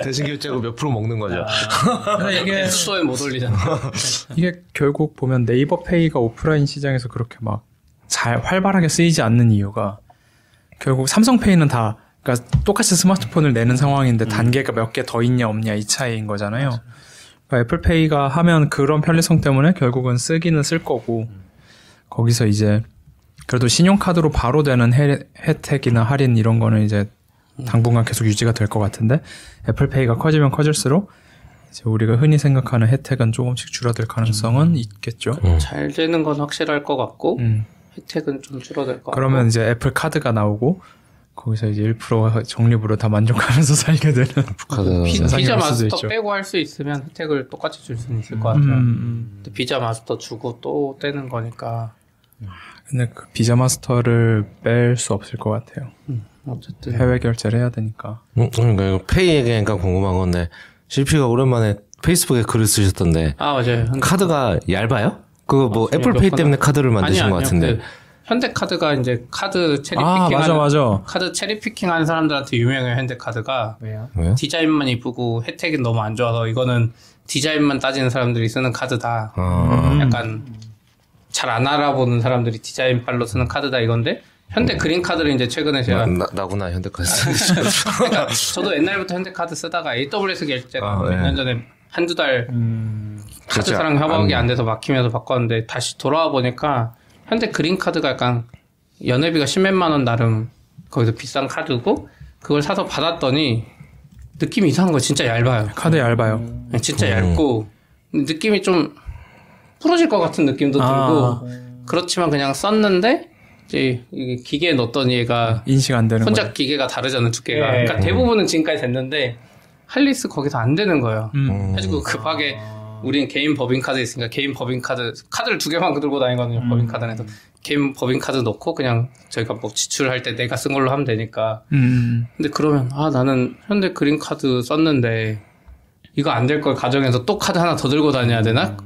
대신 결제고 몇 프로 먹는 거죠. 이게 앱스토어에 못 올리잖아. 이게 결국 보면 네이버페이가 오프라인 시장에서 그렇게 막 잘 활발하게 쓰이지 않는 이유가 결국 삼성페이는 다 그러니까 똑같이 스마트폰을 내는 상황인데 단계가 몇 개 더 있냐 없냐 이 차이인 거잖아요. 그러니까 애플페이가 하면 그런 편리성 때문에 결국은 쓰기는 쓸 거고 거기서 이제 그래도 신용카드로 바로 되는 혜택이나 할인 이런 거는 이제 당분간 계속 유지가 될 것 같은데 애플페이가 커지면 커질수록 이제 우리가 흔히 생각하는 혜택은 조금씩 줄어들 가능성은 있겠죠. 잘 되는 건 확실할 것 같고 혜택은 좀 줄어들 것 같고. 그러면 이제 애플 카드가 나오고 거기서 이제 1% 적립으로 다 만족하면서 살게 되는 비자 마스터 빼고 할 수 있으면 혜택을 똑같이 줄 수는 있을 것 같아요. 근데 비자 마스터 주고 또 떼는 거니까. 근데 그 비자 마스터를 뺄 수 없을 것 같아요. 어쨌든 해외 결제를 해야 되니까. 그러니까 이거 페이 얘기니까 궁금한 건데 CP가 오랜만에 페이스북에 글을 쓰셨던데. 아 맞아요. 카드가 얇아요? 그거 뭐 애플페이 때문에 카드를 만드신 것 같은데. 그 현대카드가 이제 카드 체리피킹 맞아. 카드 체리피킹 하는 사람들한테 유명해요. 현대카드가. 왜요? 디자인만 이쁘고 혜택이 너무 안 좋아서 이거는 디자인만 따지는 사람들이 쓰는 카드다. 약간 잘 안 알아보는 사람들이 디자인빨로 쓰는 카드다 이건데 현대 그린 카드를 이제 최근에 제가 나구나 현대카드. 그러니까 저도 옛날부터 현대카드 쓰다가 AWS 결제가 몇 년 전에 한두 달 카드사랑 협업이 안 돼서 막히면서 바꿨는데 다시 돌아와 보니까 현대 그린 카드가 약간 연회비가 10몇만 원 나름 거기서 비싼 카드고 그걸 사서 받았더니 느낌이 이상한 거 진짜 얇아요. 카드 얇아요. 진짜 얇고 느낌이 좀 부러질 것 같은 느낌도 들고 그렇지만 그냥 썼는데 이제 이게 기계에 넣었더니 얘가 인식 안 되는 혼자 거예요. 기계가 다르잖아요 두께가. 그러니까 대부분은 지금까지 됐는데 할리스 거기서 안 되는 거예요. 그래가지고 급하게 우리는 개인 법인카드 있으니까 개인 법인카드를 2개만 들고 다니거든요. 법인카드에서 개인 법인카드 넣고 그냥 저희가 뭐 지출할 때 내가 쓴 걸로 하면 되니까. 근데 그러면 나는 현대 그린카드 썼는데 이거 안 될 걸 가정해서 또 카드 하나 더 들고 다녀야 되나?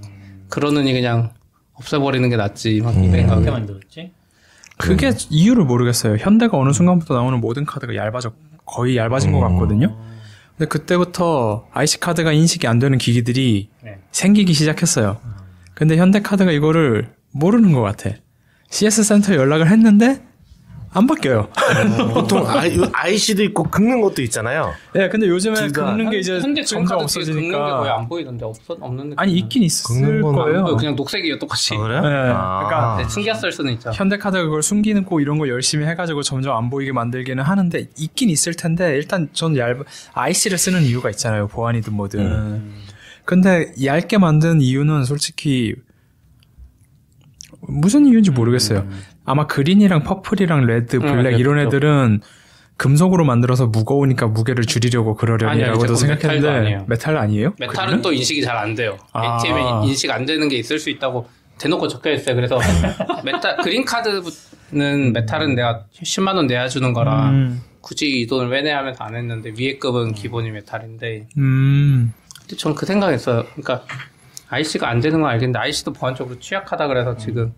그러느니 그냥 없애버리는 게 낫지 막 이 생각. 어떻게 만들었지? 그게 이유를 모르겠어요. 현대가 어느 순간부터 나오는 모든 카드가 거의 얇아진 것 같거든요. 근데 그때부터 IC 카드가 인식이 안 되는 기기들이 생기기 시작했어요. 근데 현대카드가 이거를 모르는 것 같아. CS 센터에 연락을 했는데 안 바뀌어요. 보통 IC도 있고 긁는 것도 있잖아요. 네, 근데 요즘에 긁는 게 이제 현대 점점 긁는 게 없어지니까. 거의 안 보이던데 없는 느낌. 아니 있긴 있을 거예요. 그냥 녹색이에요 똑같이. 그래요? 네, 그러니까 숨겼을 수는 있죠. 현대카드가 그걸 숨기는 거 이런 거 열심히 해가지고 점점 안 보이게 만들기는 하는데 있긴 있을 텐데 일단 전 IC를 쓰는 이유가 있잖아요. 보안이든 뭐든. 근데 얇게 만든 이유는 솔직히 무슨 이유인지 모르겠어요. 아마 그린이랑 퍼플이랑 레드, 블랙 이런 애들은 금속으로 만들어서 무거우니까 무게를 줄이려고 그러려니라고도 생각했는데 메탈 아니에요? 메탈은 그린은? 또 인식이 잘 안 돼요. ATM에 인식 안 되는 게 있을 수 있다고 대놓고 적혀 있어요. 그래서 그린 카드는 메탈은 내가 10만 원 내야 주는 거라 굳이 이 돈을 왜 내야 하면서 안 했는데 위에 급은 기본이 메탈인데. 근데 전 그 생각했어요. 그러니까 IC가 안 되는 건 알겠는데 IC도 보안적으로 취약하다 그래서 지금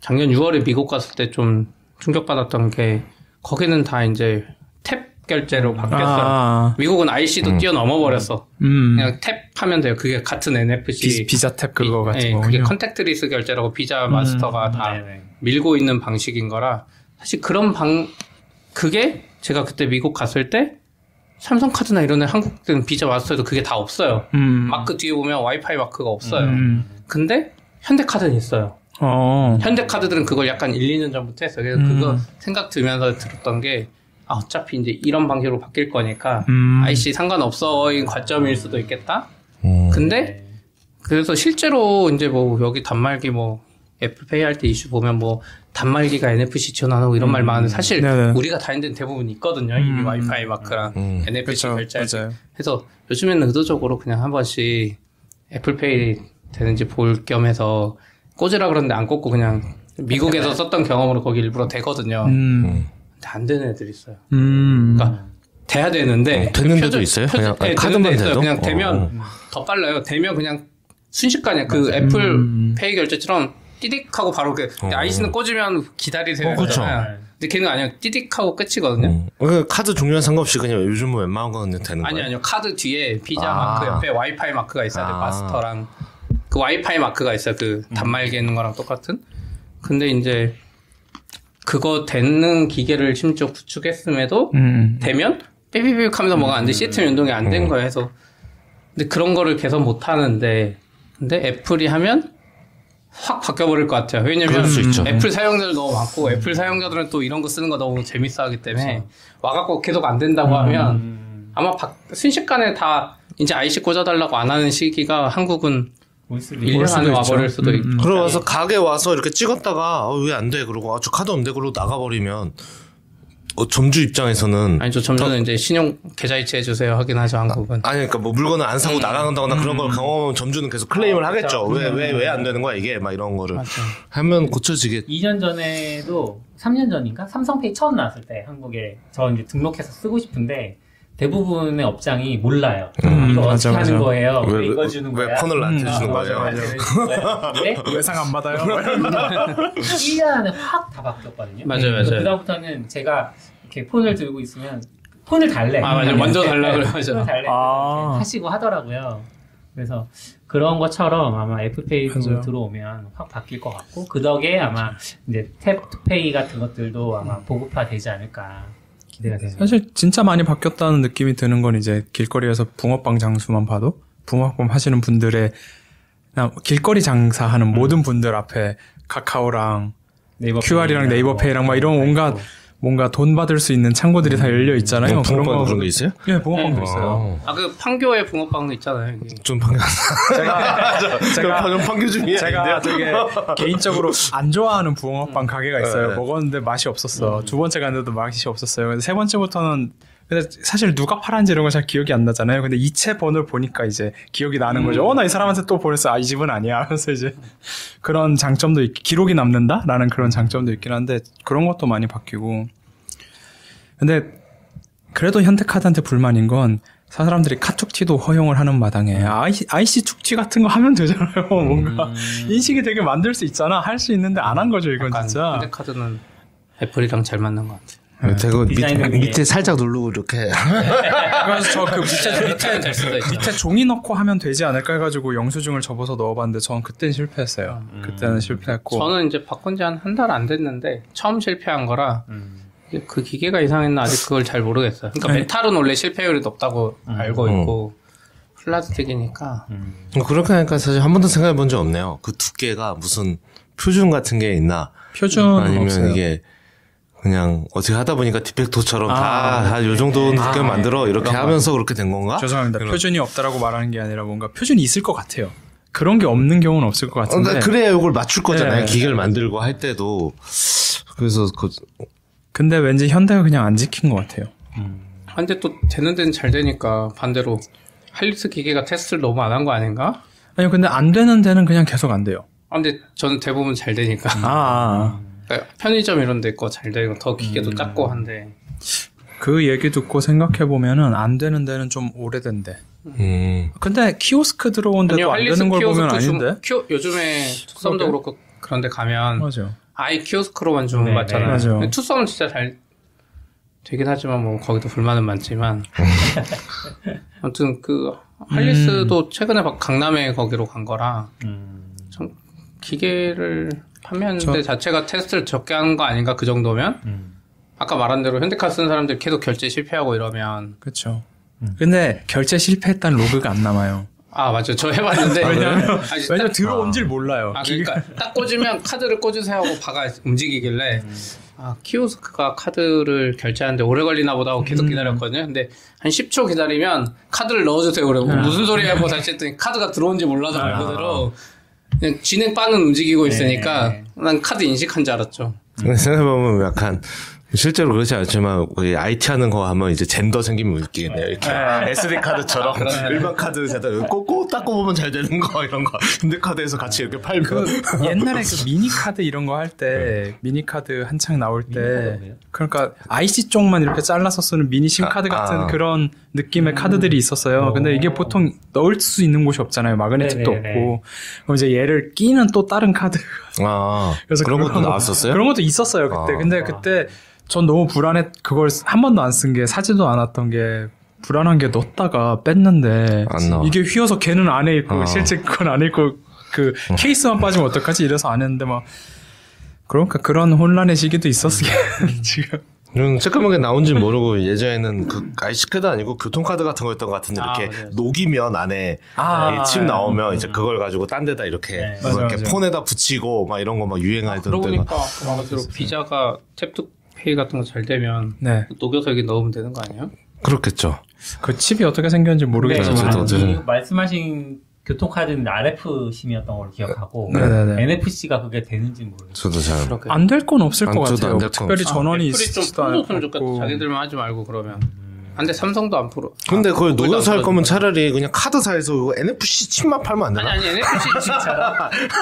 작년 6월에 미국 갔을 때 좀 충격받았던 게 거기는 다 이제 탭 결제로 바뀌었어요. 미국은 IC도 뛰어넘어 버렸어. 그냥 탭 하면 돼요. 그게 같은 NFC 비자 탭 그거 같은 거. 그게 컨택트리스 결제라고 비자 마스터가 다 밀고 있는 방식인 거라 사실 그게 제가 그때 미국 갔을 때 삼성카드나 이런 애 한국은 비자 마스터에도 그게 다 없어요. 마크 뒤에 보면 와이파이 마크가 없어요. 근데 현대카드는 있어요. 현대카드들은 그걸 약간 1, 2년 전부터 했어요. 그래서 그거 생각 들면서 들었던 게 어차피 이제 이런 방식으로 바뀔 거니까 IC 상관없어인 관점일 수도 있겠다. 근데 그래서 실제로 이제 뭐 여기 단말기 뭐 애플페이 할 때 이슈 보면 뭐 단말기가 NFC 지원하고 이런 말 많은데 사실 우리가 다니는 데는 대부분 있거든요. 이미 와이파이 마크랑 NFC 결제할 해서 요즘에는 의도적으로 그냥 한 번씩 애플페이 되는지 볼 겸해서 꽂으라 그러는데 안 꽂고 그냥 미국에서 썼던 경험으로 거기 일부러 되거든요. 근데 안 되는 애들이 있어요. 그러니까 돼야 되는데 되는 데도 있어요? 그냥 카드만 돼도? 그냥 되면 더 빨라요. 되면 그냥 순식간에 그 애플페이 결제처럼 띠딕하고 바로 IC는 꽂으면 기다리세요. 그렇죠. 근데 걔는 아니야. 띠딕하고 끝이거든요. 카드 종류와 상관없이 그냥 요즘은 웬만한 거는 되는 거예요? 아니요. 카드 뒤에 비자 마크 옆에 와이파이 마크가 있어야 돼요. 마스터랑 그 와이파이 마크가 있어요. 그 단말기 있는 거랑 똑같은. 근데 이제 그거 되는 기계를 심지어 구축했음에도 되면 삐삐삐 하면서 뭐가 안 돼. 시스템 연동이 안 된 거예요. 해서 근데 그런 거를 개선 못 하는데 근데 애플이 하면 확 바뀌어버릴 것 같아요. 왜냐면 애플 사용자들 너무 많고 애플 사용자들은 또 이런 거 쓰는 거 너무 재밌어 하기 때문에 와갖고 계속 안 된다고 하면 아마 순식간에 다 이제 IC 꽂아달라고 안 하는 시기가 한국은 1년 안에 와버릴 수도 있고. 그러고서 가게 와서 이렇게 찍었다가 왜 안 돼? 그러고 저 카드 없는데 그러고 나가버리면 점주 입장에서는 아니죠. 점주는 이제 신용 계좌이체 해주세요 하긴 하죠. 한국은. 아니 그러니까 뭐 물건을 안 사고 나간다거나 그런 걸 경험하면 점주는 계속 클레임을 하겠죠. 왜 안 되는 거야 이게 막 이런 거를 하면 고쳐지겠. 2년 전에도 3년 전인가 삼성페이 처음 나왔을 때 한국에 저 이제 등록해서 쓰고 싶은데 대부분의 업장이 몰라요. 이거 어떻게 하는 거예요? 왜 이거 주는 거야? 왜 폰을 나한테 주는 거예요? 외상 안 받아요? 1년 안에 확 다 바뀌었거든요. 맞아요. 그다음부터는 제가 이렇게 폰을 들고 있으면 폰을 달래. 맞아요. 먼저 달라 그래. 맞아요. 폰을 달래. 하시고 하더라고요. 그래서 그런 것처럼 아마 애플페이도 들어오면 확 바뀔 것 같고 그 덕에 아마 이제 탭투페이 같은 것들도 아마 보급화되지 않을까 기대가 됩니다. 사실 진짜 많이 바뀌었다는 느낌이 드는 건 이제 길거리에서 붕어빵 장수만 봐도 붕어빵 하시는 분들의 길거리 장사하는 모든 분들 앞에 카카오랑 QR이랑 네이버페이랑 막 이런 온갖 뭔가 돈 받을 수 있는 창고들이 다 열려 있잖아요. 붕어빵 그런 게 있어요? 네, 붕어빵도 있어요. 그 판교에 붕어빵도 있잖아요. 좀 판교. 제가 판교 중이에요. 제가 되게 개인적으로 안 좋아하는 붕어빵 가게가 있어요. 먹었는데 맛이 없었어. 두 번째 갔는데도 맛이 없었어요. 근데 세 번째부터는 근데 사실 누가 팔았는지 이런 거 잘 기억이 안 나잖아요. 근데 이체 번호를 보니까 이제 기억이 나는 거죠. 나 이 사람한테 또 보냈어. 이 집은 아니야. 하면서 이제 그런 장점도 기록이 남는다라는 그런 장점도 있긴 한데 그런 것도 많이 바뀌고. 근데 그래도 현대카드한테 불만인 건 사람들이 카툭튀도 허용을 하는 마당에 IC 축튀 같은 거 하면 되잖아요. 뭔가 인식이 되게 만들 수 있잖아. 할 수 있는데 안 한 거죠. 이건 진짜. 현대카드는 애플이랑 잘 맞는 것 같아요. 대고 밑에 살짝 누르고 이렇게. 그래서 저 그 밑에 종이 넣고 하면 되지 않을까 해가지고 영수증을 접어서 넣어봤는데 전 그때는 실패했어요. 그때는 실패했고. 저는 이제 바꾼 지 한 달 안 됐는데 처음 실패한 거라 그 기계가 이상했나 아직 그걸 잘 모르겠어요. 그러니까 메탈은 원래 실패율이 높다고 알고 있고 플라스틱이니까. 그렇게 하니까 사실 한 번도 생각해 본 적 없네요. 그 두께가 무슨 표준 같은 게 있나? 표준 아니면 없어요. 이게 그냥 어떻게 하다 보니까 디펙토처럼 다 요 정도 두께 만들어 이렇게 하면서 그렇게 된 건가? 죄송합니다. 표준이 없다라고 말하는 게 아니라 뭔가 표준이 있을 것 같아요. 그런 게 없는 경우는 없을 것 같은데. 그래야 이걸 맞출 거잖아요. 기계를 만들고 할 때도. 그래서 근데 왠지 현대가 그냥 안 지킨 것 같아요. 근데 또 되는 데는 잘 되니까 반대로 할리스 기계가 테스트를 너무 안 한 거 아닌가? 아니요, 근데 안 되는 데는 그냥 계속 안 돼요. 근데 저는 대부분 잘 되니까. 그러니까 편의점 이런 데 거 잘 되고 더 기계도 작고 한데. 그 얘기 듣고 생각해보면은 안 되는 데는 좀 오래된데. 근데 키오스크 들어온 데도 안 되는 걸 보면 아닌데? 요즘에 투썸도 그렇고 그런 데 가면. 맞아. 아예 키오스크로만 주문 받잖아요. 투썸은 진짜 잘 되긴 하지만 뭐 거기도 불만은 많지만. 아무튼 그 할리스도 최근에 강남에 거기로 간 거라. 참 기계를 판매하는 데 자체가 테스트를 적게 하는 거 아닌가 그 정도면? 아까 말한 대로 현대카드 쓰는 사람들 계속 결제 실패하고 이러면. 그렇죠. 근데 결제 실패했다는 로그가 안 남아요. 아, 맞죠. 저 해봤는데. 왜냐면 들어온지를 몰라요. 그러니까 딱 꽂으면 카드를 꽂으세요 하고 바가 움직이길래, 키오스크가 카드를 결제하는데 오래 걸리나 보다 하고 계속 기다렸거든요. 근데 한 10초 기다리면 카드를 넣어주세요. 그러고 무슨 소리 하고 다시 했더니 카드가 들어온지 몰라서 말 그대로 그냥 진행 바는 움직이고 있으니까 난 카드 인식한 줄 알았죠. 생각해보면 약간 실제로 그렇지 않지만 IT 하는 거 하면 이제 젠더 생기면 웃기겠네요. 이렇게 SD 카드처럼 일반 카드 제가 꽂고 닦고 보면 잘 되는 거 이런 거 핸드 카드에서 같이 이렇게 팔면 옛날에 그 미니 카드 이런 거 할 때 미니 카드 한창 나올 때 그러니까 IC 쪽만 이렇게 잘라서 쓰는 미니 심 카드 같은 그런 느낌의 카드들이 있었어요. 근데 이게 보통 넣을 수 있는 곳이 없잖아요. 마그네틱도 없고. 그럼 이제 얘를 끼는 또 다른 카드. 그래서 그런 것도 나왔었어요? 그런 것도 있었어요 그때. 근데 그때 전 너무 그걸 한 번도 안 쓴 게 사지도 않았던 게 불안한 게 넣었다가 뺐는데 이게 휘어서 걔는 안에 있고 실제 그건 안에 있고 그 케이스만 빠지면 어떡하지 이래서 안 했는데 막 그러니까 그런 혼란의 시기도 있었어요. 지금. 새까맣게 나온지 모르고 예전에는 그 IC카드 아니고 교통카드 같은 거였던 것 같은데 이렇게 녹이면 안에 칩 나오면 이제 그걸 가지고 딴 데다 이렇게 이렇게 폰에다 붙이고 막 이런 거 막 유행하던 때가. 그러니까 비자가 탭투페이 같은 거 잘 되면 녹여서 여기 넣으면 되는 거 아니에요? 그렇겠죠. 그 칩이 어떻게 생겼는지 모르겠지만 말씀하신 교통카드는 RF심이었던 걸로 기억하고 NFC가 그게 되는지 모르겠어요. 저도 잘 안 될 건 없을 것 같아요. 특별히 전원이 있지도 않고 자기들만 하지 말고 그러면. 근데 삼성도 안 풀어. 근데 그걸 녹여서 할 거면 차라리 그냥 카드사에서 NFC 칩만 팔면 안 되나? 아니 NFC 칩.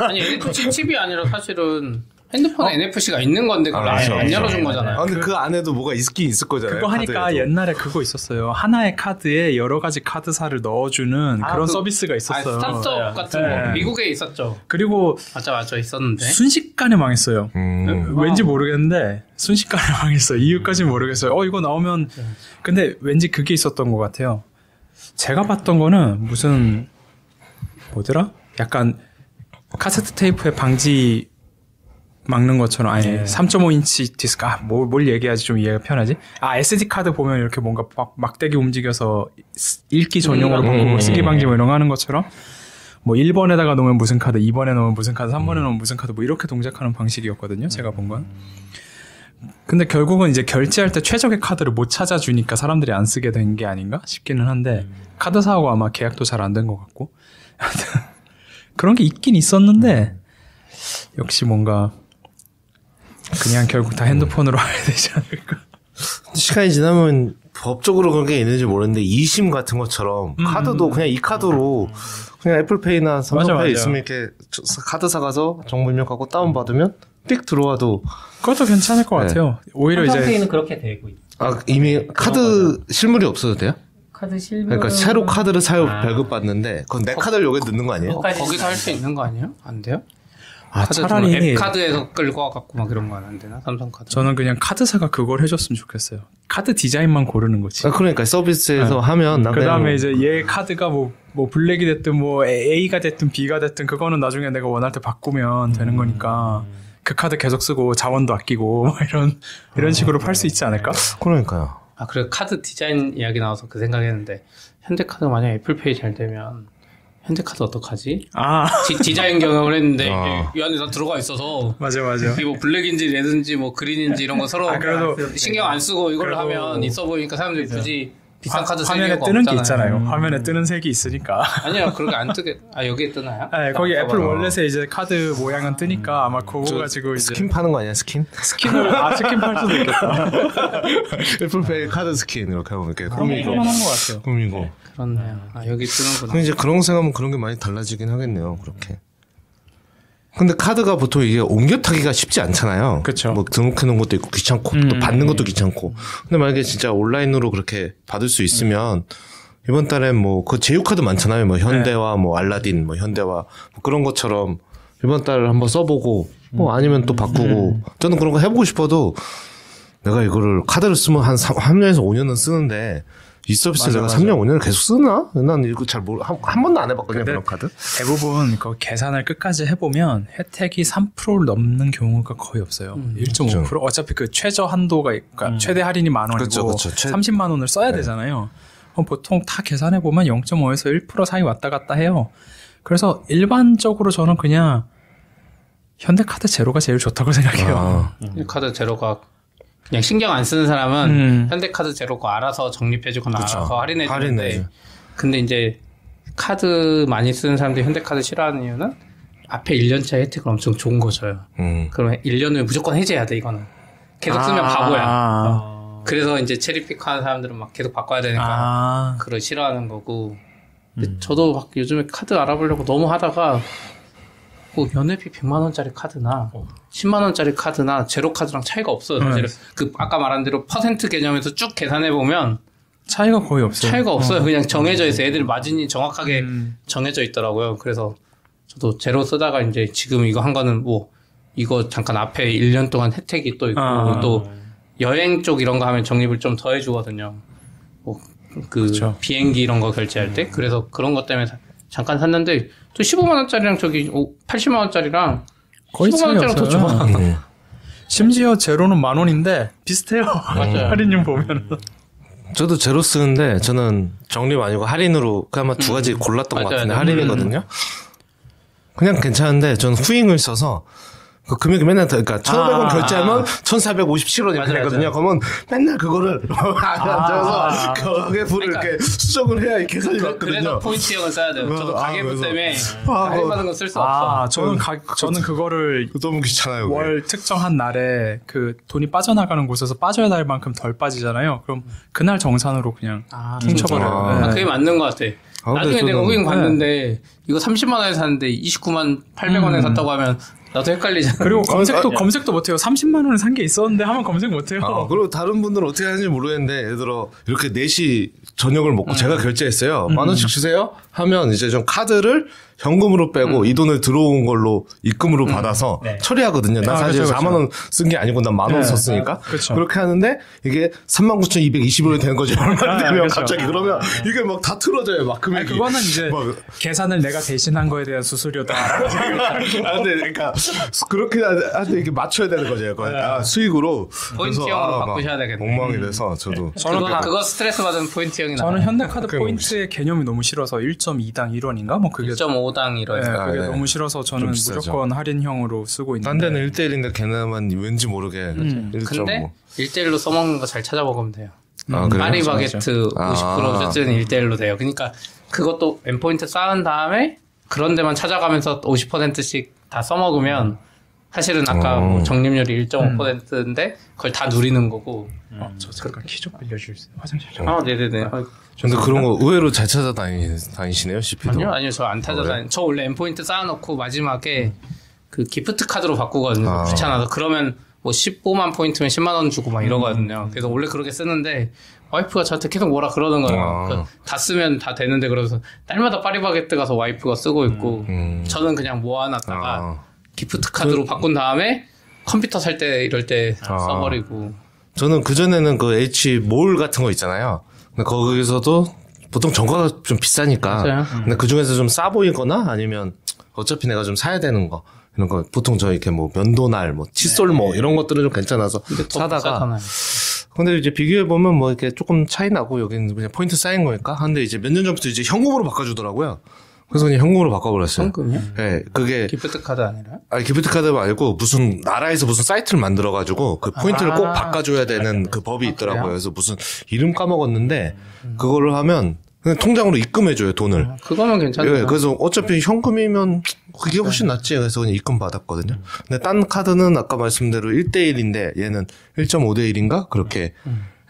아니 NFC 칩이 아니라 사실은 핸드폰에 NFC가 있는 건데 그걸 안 열어준 거잖아요. 근데 그 안에도 뭐가 있긴 있을 거잖아요. 그거 하니까 카드에도. 옛날에 그거 있었어요. 하나의 카드에 여러 가지 카드사를 넣어주는 그런 서비스가 있었어요. 스타트업 같은 거 미국에 있었죠. 그리고 맞아 있었는데 순식간에 망했어요. 왠지 모르겠는데 순식간에 망했어요. 이유까지는 모르겠어요. 이거 나오면 근데 왠지 그게 있었던 것 같아요. 제가 봤던 거는 무슨 뭐더라? 약간 카세트 테이프의 방지 막는 것처럼 아예 3.5인치 디스크 뭘 얘기하지 좀 이해가 편하지? SD 카드 보면 이렇게 뭔가 막대기 움직여서 읽기 전용으로 바꾸고 쓰기 방지 뭐 이런 거 하는 것처럼 뭐 1번에다가 놓으면 무슨 카드, 2번에 놓으면 무슨 카드, 3번에 놓으면 무슨 카드 뭐 이렇게 동작하는 방식이었거든요. 제가 본 건. 근데 결국은 이제 결제할 때 최적의 카드를 못 찾아주니까 사람들이 안 쓰게 된 게 아닌가 싶기는 한데 카드사하고 아마 계약도 잘 안 된 것 같고 그런 게 있긴 있었는데 역시 뭔가 그냥 결국 다 핸드폰으로 해야 되지 않을까. 시간이 지나면 법적으로 그런 게 있는지 모르는데 이심 같은 것처럼 카드도 그냥 이 카드로 그냥 애플페이나 삼성페이 있으면 이렇게 카드 사가서 정보 입력하고 다운받으면 띡 들어와도 그것도 괜찮을 것 같아요. 오히려 삼성페이는 그렇게 되고 있죠. 이미 카드 실물이 없어도 돼요? 카드 실물. 그러니까 새로 카드를 발급받는데 그건 내 카드를 여기 넣는 거 아니에요? 거기서 할 수 있는 거 아니에요? 안 돼요? 차라리 앱카드에서 끌고 와갖고 막 이런 거 안 되나? 삼성카드. 저는 그냥 카드사가 그걸 해줬으면 좋겠어요. 카드 디자인만 고르는 거지. 그러니까 서비스에서 하면 그 다음에 이제 얘 카드가 뭐 블랙이 됐든 뭐 A가 됐든 B가 됐든 그거는 나중에 내가 원할 때 바꾸면 되는 거니까 그 카드 계속 쓰고 자원도 아끼고 이런 식으로 팔 수 있지 않을까? 그러니까요. 그래 카드 디자인 이야기 나와서 그 생각했는데 현대카드 만약 애플페이 잘 되면 현대카드 어떡하지? 디자인 경험을 했는데 이 안에 다 들어가 있어서 맞아 이게 뭐 블랙인지 레드인지 뭐 그린인지 이런 거 서로 그래도 신경 안 쓰고 이걸 하면 있어 보이니까 사람들이 굳이 비싼 카드 화면에 뜨는 게 있잖아요. 화면에 뜨는 색이 있으니까. 아니요, 그렇게 안 뜨게. 여기에 뜨나요? 네, 거기 애플 월렛에 이제 카드 모양은 뜨니까 아마 그거 가지고 이제 스킨 파는 거 아니야? 스킨 스킨 팔 수도 있겠다. 애플페이 카드 스킨 이렇게 하면 이렇게 꾸미고 하는 것 같아요. 꾸미고. 그렇네요. 여기 뜨는구나. 이제 그런 생각하면 그런 게 많이 달라지긴 하겠네요. 그렇게. 근데 카드가 보통 이게 옮겨 타기가 쉽지 않잖아요. 그렇죠. 뭐 등록해 놓은 것도 있고 귀찮고 또 받는 것도 귀찮고. 근데 만약에 진짜 온라인으로 그렇게 받을 수 있으면 이번 달에 뭐 그 제휴 카드 많잖아요. 뭐 현대와 뭐 알라딘 뭐 현대와 뭐 그런 것처럼 이번 달 한번 써보고 뭐 아니면 또 바꾸고 저는 그런 거 해보고 싶어도 내가 이거를 카드를 쓰면 한 3년에서 5년은 쓰는데 이 서비스 내가 3년, 5년을 계속 쓰나? 난 이거 잘 한 번도 안 해봤거든요, 그런 카드. 대부분 그 계산을 끝까지 해보면 혜택이 3%를 넘는 경우가 거의 없어요. 1.5%? 그렇죠. 어차피 그 최저 한도가, 그러니까 최대 할인이 10,000원이고, 그렇죠. 30만 원을 써야 되잖아요. 보통 다 계산해 보면 0.5에서 1% 사이 왔다 갔다 해요. 그래서 일반적으로 저는 그냥 현대카드 제로가 제일 좋다고 생각해요. 카드 제로가 그냥 신경 안 쓰는 사람은 현대카드 제로가 알아서 적립해주거나 그쵸. 알아서 할인해주는데 할인해. 근데 이제 카드 많이 쓰는 사람들이 현대카드 싫어하는 이유는 앞에 1년차 혜택을 엄청 좋은 거 줘요. 그러면 1년 후에 무조건 해제해야 돼 이거는. 계속 쓰면 바보야. 그래서 이제 체리픽하는 사람들은 막 계속 바꿔야 되니까 그걸 싫어하는 거고. 근데 저도 막 요즘에 카드 알아보려고 너무 하다가 뭐 연회비 100만 원짜리 카드나 10만 원짜리 카드나 제로 카드랑 차이가 없어요. 사실은 그 아까 말한 대로 퍼센트 개념에서 쭉 계산해 보면 차이가 거의 없어요. 차이가 없어요. 그냥 정해져 있어요. 애들 마진이 정확하게 정해져 있더라고요. 그래서 저도 제로 쓰다가 이제 지금 이거 한 거는 뭐 이거 잠깐 앞에 1년 동안 혜택이 또 있고 또 여행 쪽 이런 거 하면 적립을 좀 더 해주거든요. 뭐 그 그쵸. 비행기 이런 거 결제할 때 그래서 그런 것 때문에 잠깐 샀는데 또 15만 원짜리랑 저기 80만 원짜리랑 거의 15만 차이 원짜리랑 더 없어요. 좋아. 심지어 제로는 10,000원인데 비슷해요. 할인율 보면. 저도 제로 쓰는데 저는 적립 아니고 할인으로 그 아마 두 가지 골랐던 것 같은데 할인이거든요. 그냥 괜찮은데 저는 후잉을 써서 그 금액이 맨날 그러니까 1,500원 결제하면 1,457원 이렇게 되거든요. 그러면 맨날 그거를 앉아서 거기에 불을 이렇게 수정을 해야 이 계산이 그래서 맞거든요. 포인트형을 써야 돼요. 저도 가계부 그래서. 때문에 할인받은 건 쓸 수 없어. 저는 그거를 너무 귀찮아요. 그게. 월 특정한 날에 그 돈이 빠져나가는 곳에서 빠져야 할 만큼 덜 빠지잖아요. 그럼 그날 정산으로 그냥 훔쳐버려요. 그게 맞는 것 같아. 나중에 저는- 내가 후잉 봤는데 이거 30만 원에 샀는데 29만 800원에 샀다고 하면 나도 헷갈리잖아. 그리고 검색도 못해요. 30만 원에 산 게 있었는데 하면 검색 못해요. 그리고 다른 분들은 어떻게 하는지 모르겠는데 예를 들어 이렇게 4시 저녁을 먹고 제가 결제했어요. 10,000원씩 주세요 하면 이제 좀 카드를 현금으로 빼고 이 돈을 들어온 걸로 입금으로 받아서 처리하거든요. 난 사실 그쵸, 4만 원 쓴 게 아니고 난 10,000원 썼으니까 그쵸. 그렇게 하는데 이게 39,220원이 되는 거죠. 얼마 되면 그쵸. 갑자기 그러면 이게 막 다 틀어져요. 막 금액이. 그거는 이제 막 계산을 내가 대신한 거에 대한 수수료다. 근데 그러니까 그렇게 하는데 이게 맞춰야 되는 거죠. 수익으로 포인트형으로 바꾸셔야 되겠네. 엉망이 돼서 저도 그거 스트레스 받은 포인트형이 나와요. 저는 현대카드 그게 포인트의 개념이 너무 싫어서 1.2당 1원인가? 뭐 그게 1.5당 이런. 네, 그게 네. 너무 싫어서 저는 좀 비싸죠. 무조건 할인형으로 쓰고 있는데. 딴 데는 1대1인데 걔네만 왠지 모르게 1.5. 근데 1대1로 써먹는 거 잘 찾아먹으면 돼요. 그래요? 파리바게트 50% 셔츠는 1대1로 돼요. 그러니까 그것도 N포인트 쌓은 다음에 그런 데만 찾아가면서 50%씩 다 써먹으면 사실은 아까 뭐 적립률이 1.5%인데 그걸 다 누리는 거고. 저 잠깐 키 좀 빌려줄 수 있어요? 화장실 좀. 네네네. 근데 그런 거 의외로 잘 찾아다니시네요, CP도. 아니요, 저 안 찾아다니. 저 원래 N포인트 쌓아놓고 마지막에 그 기프트 카드로 바꾸거든요. 귀찮아서. 그러면 뭐 15만 포인트면 10만 원 주고 막 이러거든요. 그래서 원래 그렇게 쓰는데 와이프가 저한테 계속 뭐라 그러는 거예요. 그러니까 다 쓰면 다 되는데 그러면서 딸마다 파리바게뜨 가서 와이프가 쓰고 있고 저는 그냥 모아놨다가 기프트 카드로 바꾼 다음에 컴퓨터 살 때 이럴 때 써버리고. 저는 그전에는 그 H몰 같은 거 있잖아요. 근데 거기서도 보통 정가가 좀 비싸니까. 맞아요. 근데 그 중에서 좀 싸 보이거나 아니면 어차피 내가 좀 사야 되는 거. 이런 거 보통 저 이렇게 뭐 면도날, 뭐 칫솔 뭐 이런 것들은 좀 괜찮아서 사다가. 비싸잖아요. 근데 이제 비교해 보면 뭐 이렇게 조금 차이 나고 여기는 그냥 포인트 쌓인 거니까. 근데 이제 몇 년 전부터 이제 현금으로 바꿔주더라고요. 그래서 그냥 현금으로 바꿔버렸어요. 현금이요? 네, 그게 기프트 카드 아니라? 기프트 카드 말고 무슨 나라에서 무슨 사이트를 만들어가지고 그 포인트를 꼭 바꿔줘야 되는 그 법이 있더라고요. 그래요? 그래서 무슨 이름 까먹었는데 그거를 하면 그냥 통장으로 입금해줘요 돈을. 그거면 괜찮아요. 예, 그래서 어차피 현금이면 그게 훨씬 낫지. 그래서 그냥 입금 받았거든요. 근데 딴 카드는 아까 말씀대로 1대1인데 얘는 1.5대1인가? 그렇게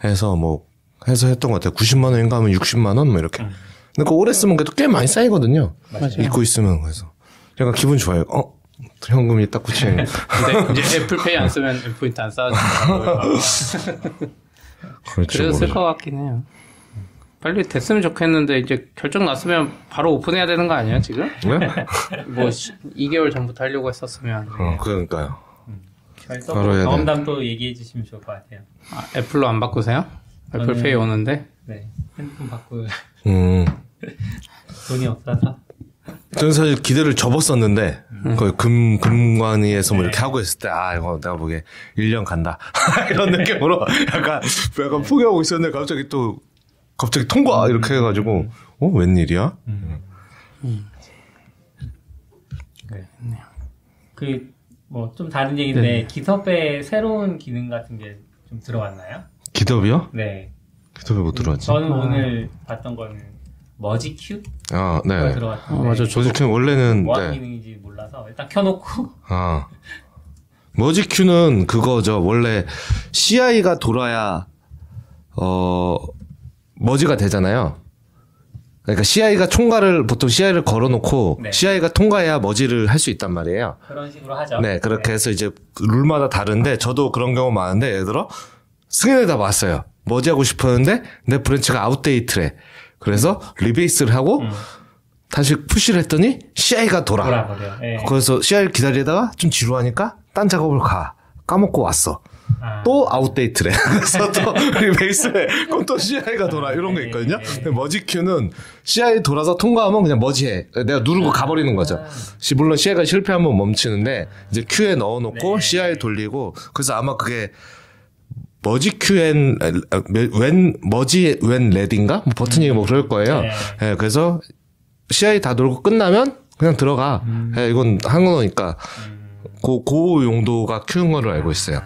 해서 뭐 해서 했던 것 같아요. 90만 원인가 하면 60만 원 뭐 이렇게. 근데 그 오래 쓰면 그래도 꽤 많이 쌓이거든요. 잊고 있으면 그래서 약간 기분 좋아요. 현금이 딱 굳히는. 근데 이제 애플페이 안 쓰면 N포인트 안 쌓아준다고. 그렇죠. 그래서 쓸 것 같긴 해요. 빨리 됐으면 좋겠는데 이제 결정 났으면 바로 오픈해야 되는 거 아니야 지금? 네? 뭐 2개월 전부터 하려고 했었으면. 그러니까요. 바로 해야 돼. 경험담 또 얘기해 주시면 좋을 것 같아요. 애플로 안 바꾸세요? 애플페이 오는데? 네. 핸드폰 바꿀 음. 돈이 없어서. 저는 사실 기대를 접었었는데, 거의 금관위에서 뭐 이렇게 하고 있을 때, 이거 내가 보기에 1년 간다. 이런 느낌으로 약간 포기하고 있었는데, 갑자기 또 갑자기 통과 이렇게 해가지고 웬일이야? 그 뭐 좀 다른 얘기인데 네. 기섭에 새로운 기능 같은 게 좀 들어왔나요? 기덥이요? 네. 기덥이 못 들어왔지? 저는 오늘 봤던 거는 머지 큐? 아, 네. 들어왔던데 맞아. 머지큐는 원래는 뭐 하는 기능인지 몰라서 일단 켜놓고 머지큐는 그거죠. 원래 CI가 돌아야 머지가 되잖아요. 그러니까 CI가 총괄을 보통 CI를 걸어놓고 네. CI가 통과해야 머지를 할 수 있단 말이에요. 그런 식으로 하죠. 네, 그렇게 해서 이제 룰마다 다른데 저도 그런 경우 많은데 예를 들어 승인에다 봤어요. 머지하고 싶었는데 내 브랜치가 아웃데이트래. 그래서 리베이스를 하고 다시 푸시를 했더니 CI가 돌아버려. 네. 그래서 CI를 기다리다가 좀 지루하니까 딴 작업을 까먹고 왔어. 또 아웃데이트래. 그래서 또 리베이스해. 그럼 또 CI가 돌아. 이런 거 있거든요. 근데 머지큐는 CI 돌아서 통과하면 그냥 머지해. 내가 누르고 가버리는 거죠. 물론 CI가 실패하면 멈추는데 이제 Q에 넣어놓고 CI 돌리고 그래서 아마 그게 머지 웬 레드인가? 뭐 버튼이 뭐 그럴 거예요. 네, 그래서 CI 다 돌고 끝나면 그냥 들어가. 네, 이건 한국어니까 그 용도가 Q인 걸로 알고 있어요.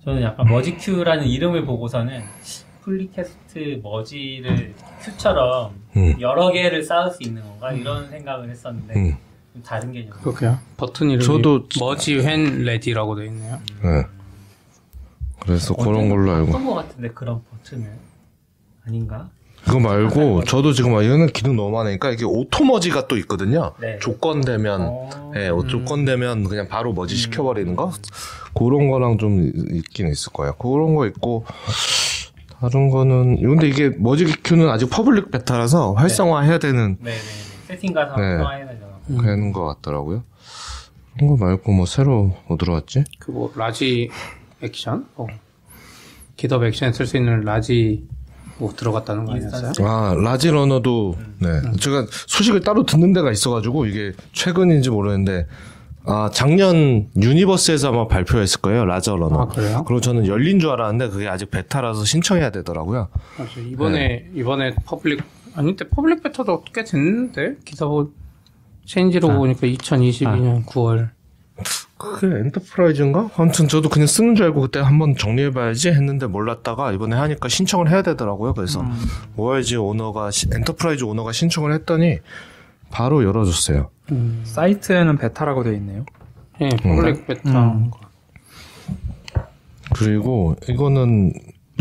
저는 약간 머지 큐라는 이름을 보고서는 플리캐스트 머지를 큐처럼 여러 개를 쌓을 수 있는 건가 이런 생각을 했었는데 좀 다른 개념. 그렇게요. 버튼 이름이 저도 머지 웬 레디라고 돼 있네요. 네. 그래서 그런 걸로 알고. 어떤 것 같은데 그런 버튼은 아닌가? 그거 말고 저도 지금 얘는 기능 너무 많으니까 이게 오토머지가 또 있거든요. 네. 조건 되면 조건 되면 그냥 바로 머지 시켜버리는 거 그런 거랑 좀 있긴 있을 거예요. 그런 거 있고 다른 거는 근데 이게 머지 큐는 아직 퍼블릭 베타라서 활성화해야 되는 세팅 가서 활성화해야 되죠. 되는 것 같더라고요. 그런 거 말고 뭐 새로 뭐 들어왔지? 그 뭐 라지 액션? 기덥 액션에 쓸 수 있는 라지 뭐 들어갔다는 거 아니었어요? 라지 러너도 제가 소식을 따로 듣는 데가 있어가지고 이게 최근인지 모르겠는데 작년 유니버스에서 아마 발표했을 거예요. 라지 러너. 그래요? 그리고 저는 열린 줄 알았는데 그게 아직 베타라서 신청해야 되더라고요. 맞아. 이번에 퍼블릭 베타도 꽤 됐는데 기사보 체인지로 보니까 2022년 9월. 그게 엔터프라이즈인가? 아무튼 저도 그냥 쓰는 줄 알고 그때 한번 정리해봐야지 했는데 몰랐다가 이번에 하니까 신청을 해야 되더라고요. 그래서 ORG 오너가 엔터프라이즈 오너가 신청을 했더니 바로 열어줬어요. 사이트에는 베타라고 되어 있네요. 네, 퍼블릭 베타. 그리고 이거는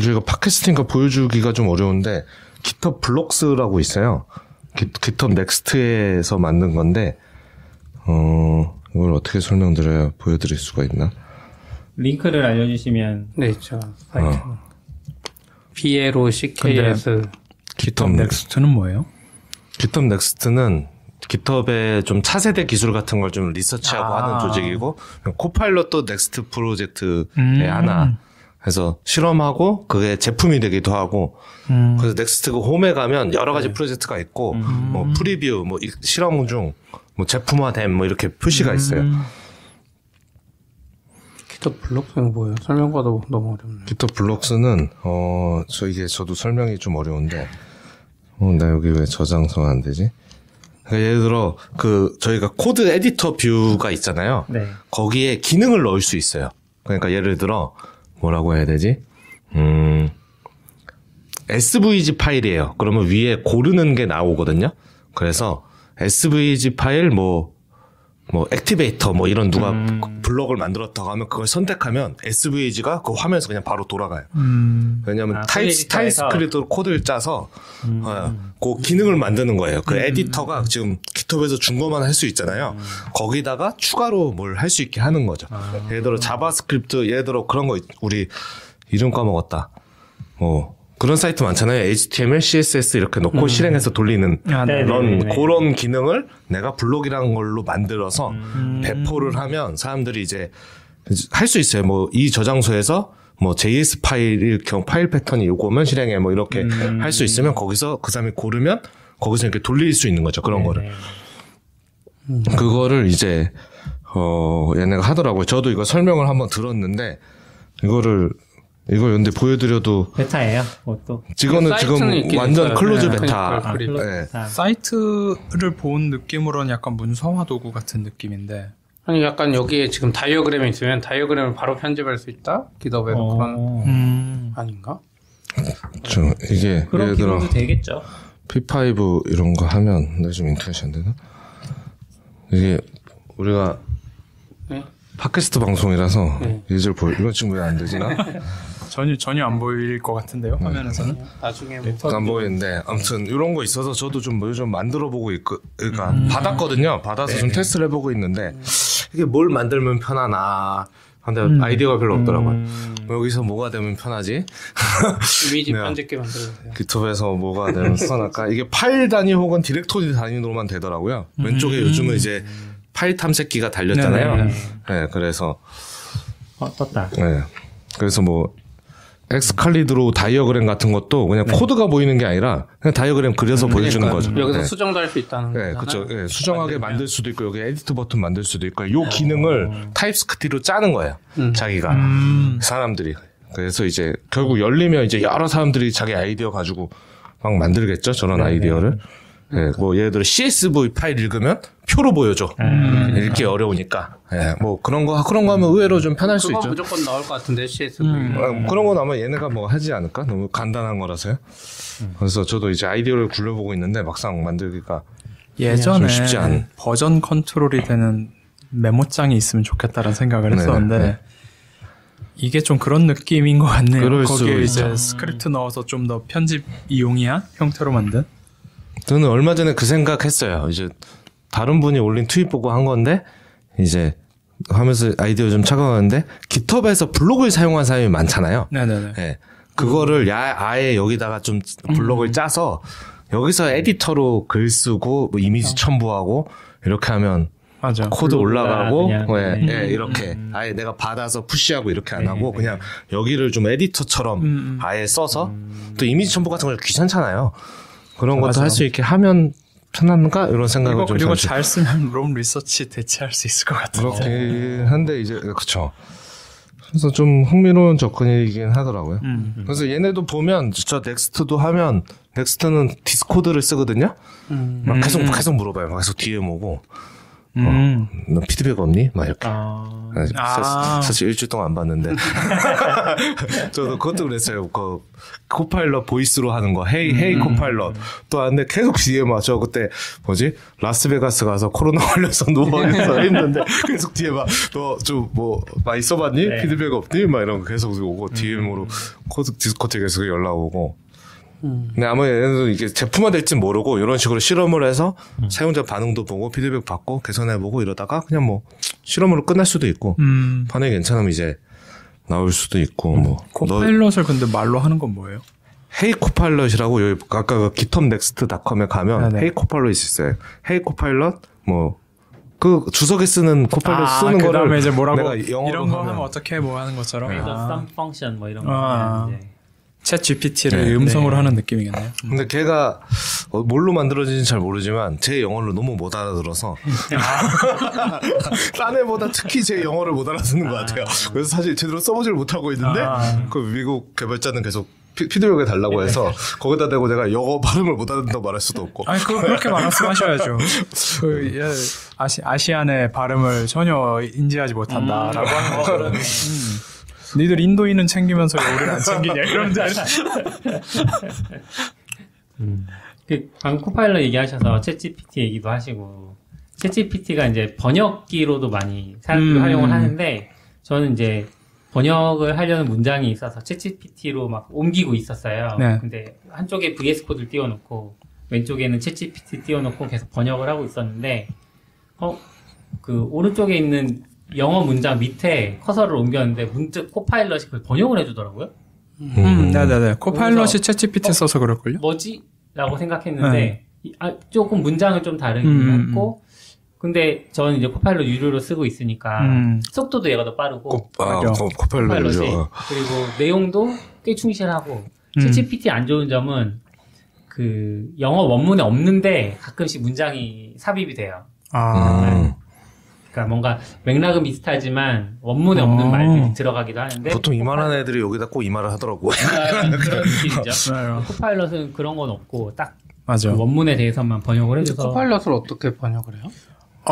저희가 팟캐스팅과 보여주기가 좀 어려운데 GitHub 블록스라고 있어요. GitHub 넥스트에서 만든 건데 이걸 어떻게 설명드려야 보여드릴 수가 있나? 링크를 알려주시면. 네, 있죠. 사이트. 피에로 CKS. GitHub 넥스트는 뭐예요? GitHub 넥스트는 GitHub의 좀 차세대 기술 같은 걸 좀 리서치하고 하는 조직이고 코파일럿도 넥스트 프로젝트의 하나 해서 실험하고 그게 제품이 되기도 하고 그래서 넥스트 홈에 가면 여러 가지 프로젝트가 있고 뭐 프리뷰, 뭐 실험 중 뭐 제품화됨 뭐 이렇게 표시가 있어요. GitHub 블록스는 뭐예요? 설명과도 너무 어렵네. GitHub 블록스는 저도 설명이 좀 어려운데 나 여기 왜 저장소가 안 되지? 그러니까 예를 들어 저희가 코드 에디터 뷰가 있잖아요. 네. 거기에 기능을 넣을 수 있어요. 그러니까 예를 들어 뭐라고 해야 되지? SVG 파일이에요. 그러면 위에 고르는 게 나오거든요. 그래서 SVG 파일 액티베이터 이런 누가 블럭을 만들었다고 하면 그걸 선택하면 SVG가 그 화면에서 그냥 바로 돌아가요. 왜냐하면 타입스크립트로 코드를 짜서 그 기능을 만드는 거예요. 그 에디터가 지금 GitHub에서 준 것만 할 수 있잖아요. 거기다가 추가로 뭘 할 수 있게 하는 거죠. 예를 들어 자바스크립트, 예를 들어 그런 거 우리 이름 까먹었다. 그런 사이트 많잖아요. HTML, CSS 이렇게 넣고 실행해서 돌리는 그런 기능을 내가 블록이라는 걸로 만들어서 배포를 하면 사람들이 이제 할 수 있어요. 이 저장소에서 JS 파일 패턴이 요거면 실행해 이렇게 할 수 있으면 거기서 그 사람이 고르면 거기서 이렇게 돌릴 수 있는 거죠. 그런 거를. 그거를 이제 얘네가 하더라고요. 저도 이거 설명을 한번 들었는데 이거를 이걸 근데 보여드려도 베타예요? 또 지금 완전 클로즈 베타. 네. 사이트를 본 느낌으로는 약간 문서화 도구 같은 느낌인데. 아니 약간 여기에 지금 다이어그램이 있으면 다이어그램을 바로 편집할 수 있다? 깃허브에서 그런 아닌가? 이게 그런 예를 들어 기능도 되겠죠. P5 이런 거 하면 나 지금 인터넷이 안 되나? 이게 우리가 네? 팟캐스트 방송이라서 예절 이건 지금 왜 안 되지 나? 전혀 안 보일 것 같은데요 화면에서는. 나중에 안 보이는데 아무튼 이런 거 있어서 저도 좀 요즘 만들어 보고 있고 그러니까 받았거든요. 받아서 좀 테스트를 해보고 있는데 이게 뭘 만들면 편하나. 근데 아이디어가 별로 없더라고요. 여기서 뭐가 되면 편하지? 이미지 편집기 만들어주세요. 깃허브에서 뭐가 되면 편할까? 이게 파일 단위 혹은 디렉토리 단위로만 되더라고요. 왼쪽에 요즘은 이제 파일 탐색기가 달렸잖아요. 네, 그래서 떴다. 네, 그래서 뭐 엑스칼리드로 다이어그램 같은 것도 그냥 코드가 보이는 게 아니라 그냥 다이어그램 그려서 보여주는 거죠. 여기서 수정도 할 수 있다는 거잖아요. 그렇죠. 네, 수정하게 만들 수도 있고 여기 에디트 버튼 만들 수도 있고 요 기능을 타입스크립트로 짜는 거예요. 자기가 사람들이. 그래서 이제 결국 열리면 이제 여러 사람들이 자기 아이디어 가지고 막 만들겠죠. 저런 아이디어를. 네, 뭐 예를 들어 CSV 파일 읽으면 표로 보여줘. 읽기 어려우니까. 네, 뭐 그런 거 하면 의외로 좀 편할 수 있죠. 그거 무조건 나올 것 같은데 CSV. 그런 건 아마 얘네가 뭐 하지 않을까? 너무 간단한 거라서요. 그래서 저도 이제 아이디어를 굴려보고 있는데 막상 만들기가 예전에 쉽지 않은. 버전 컨트롤이 되는 메모장이 있으면 좋겠다라는 생각을 했었는데 이게 좀 그런 느낌인 것 같네요. 거기에 이제 스크립트 넣어서 좀 더 편집 이용이한 형태로 만든. 저는 얼마 전에 그 생각했어요. 이제 다른 분이 올린 트윗 보고 한 건데 이제 하면서 아이디어 좀 착각하는데 깃허브에서 블록을 사용한 사람이 많잖아요. 네네네. 네. 그거를 아예 여기다가 좀 블록을 짜서 여기서 에디터로 글 쓰고 뭐 이미지 첨부하고 이렇게 하면 맞아. 코드 올라가고 그냥, 이렇게 아예 내가 받아서 푸시하고 이렇게 안 하고 그냥 여기를 좀 에디터처럼 아예 써서 또 이미지 첨부 같은 거 귀찮잖아요. 그런 것도 할 수 있게 하면 편한가? 이런 생각을 좀 그리고 잘 쓰면 롬 리서치 대체할 수 있을 것 같은데. 그렇게 한데 이제 그쵸. 그래서 좀 흥미로운 접근이긴 하더라고요. 그래서 얘네도 보면 저 넥스트도 하면 넥스트는 디스코드를 쓰거든요. 막 계속 물어봐요. 막 계속 DM 오고. 너 피드백 없니? 막 이렇게. 사실 일주일 동안 안 봤는데. 저도 그것도 그랬어요. 코파일럿 보이스로 하는 거. 헤이 코파일럿. 또 안데 계속 DM 와. 저 그때 라스베가스 가서 코로나 걸려서 누워있어 했는데 계속 DM 와. 너 좀 많이 써봤니? 네. 피드백 없니? 막 이런 거 계속 오고 DM으로 디스코드에 계속 연락 오고. 근데 아마 얘네도 이게 제품화 될지 모르고 이런 식으로 실험을 해서 사용자 반응도 보고 피드백 받고 개선해보고 이러다가 그냥 뭐 실험으로 끝날 수도 있고 반응이 괜찮으면 이제 나올 수도 있고 뭐. 코파일럿을 근데 말로 하는 건 뭐예요? 헤이 코파일럿이라고 여기 아까 githubnext.com에 가면 헤이 코파일럿이 있어요. 헤이 코파일럿 그 주석에 쓰는 코파일럿 쓰는 거를 그다음에 이제 뭐라고 내가 영어로 이런 거 하면 어떻게 뭐 하는 것처럼 some function 뭐 이런 거. 챗 GPT를 음성으로 하는 느낌이겠네요. 근데 걔가 뭘로 만들어진지 잘 모르지만 제 영어를 너무 못 알아들어서 딴 애보다 특히 제 영어를 못 알아듣는 것 같아요. 그래서 사실 제대로 써보질 못하고 있는데 그 미국 개발자는 계속 피드백을 달라고 해서 거기다 대고 내가 영어 발음을 못 알아듣는다고 말할 수도 없고. 아니 그렇게 말씀하셔야죠. 아시안의 발음을 전혀 인지하지 못한다라고 하는 것들은 니들 인도인은 챙기면서 우리는 안 챙기냐 이런 줄 알아. 방금 코파일럿 얘기하셔서 챗GPT 얘기도 하시고 챗GPT가 이제 번역기로도 많이 사람들이 활용을 하는데 저는 이제 번역을 하려는 문장이 있어서 챗GPT로 막 옮기고 있었어요. 네. 근데 한쪽에 VS 코드를 띄워놓고 왼쪽에는 챗GPT 띄워놓고 계속 번역을 하고 있었는데 그 오른쪽에 있는 영어 문장 밑에 커서를 옮겼는데 문득 코파일럿이 그걸 번역을 해주더라고요. 네네네. 코파일럿이 챗GPT 써서 그럴걸요? 뭐지? 라고 생각했는데 조금 문장을 좀 다르긴 했고 근데 저는 이제 코파일럿 유료로 쓰고 있으니까 속도도 얘가 더 빠르고 코파일럿이 그리고 내용도 꽤 충실하고 챗GPT 안 좋은 점은 그 영어 원문에 없는데 가끔씩 문장이 삽입이 돼요. 그러니까 뭔가 맥락은 비슷하지만 원문에 없는 말들이 들어가기도 하는데 보통 이만한 애들이 여기다 꼭 이 말을 하더라고. 그런 느낌이죠. 코파일럿은 그런 건 없고 딱 맞아. 그 원문에 대해서만 번역을 해줘서. 코파일럿을 어떻게 번역을 해요?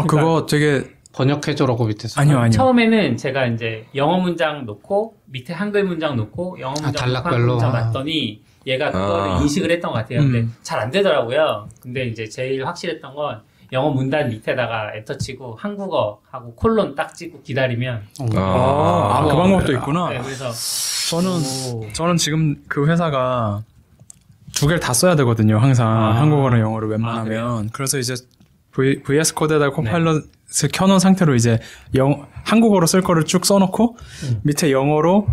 그거 되게 번역해줘라고 밑에서. 아니요. 처음에는 제가 이제 영어 문장 놓고 밑에 한글 문장 놓고 영어 문장 놓고 한글 문장 놨더니 얘가 그거를 인식을 했던 것 같아요. 근데 잘 안 되더라고요. 근데 이제 제일 확실했던 건 영어 문단 밑에다가 엔터 치고 한국어하고 콜론 딱 찍고 기다리면 그 방법도 있구나. 네, 그래서 저는 지금 그 회사가 두 개를 다 써야 되거든요. 항상 한국어랑 영어를 웬만하면. 그래서 이제 VS 코드에다 코파일럿을 켜놓은 상태로 이제 한국어로 쓸 거를 쭉 써놓고 밑에 영어로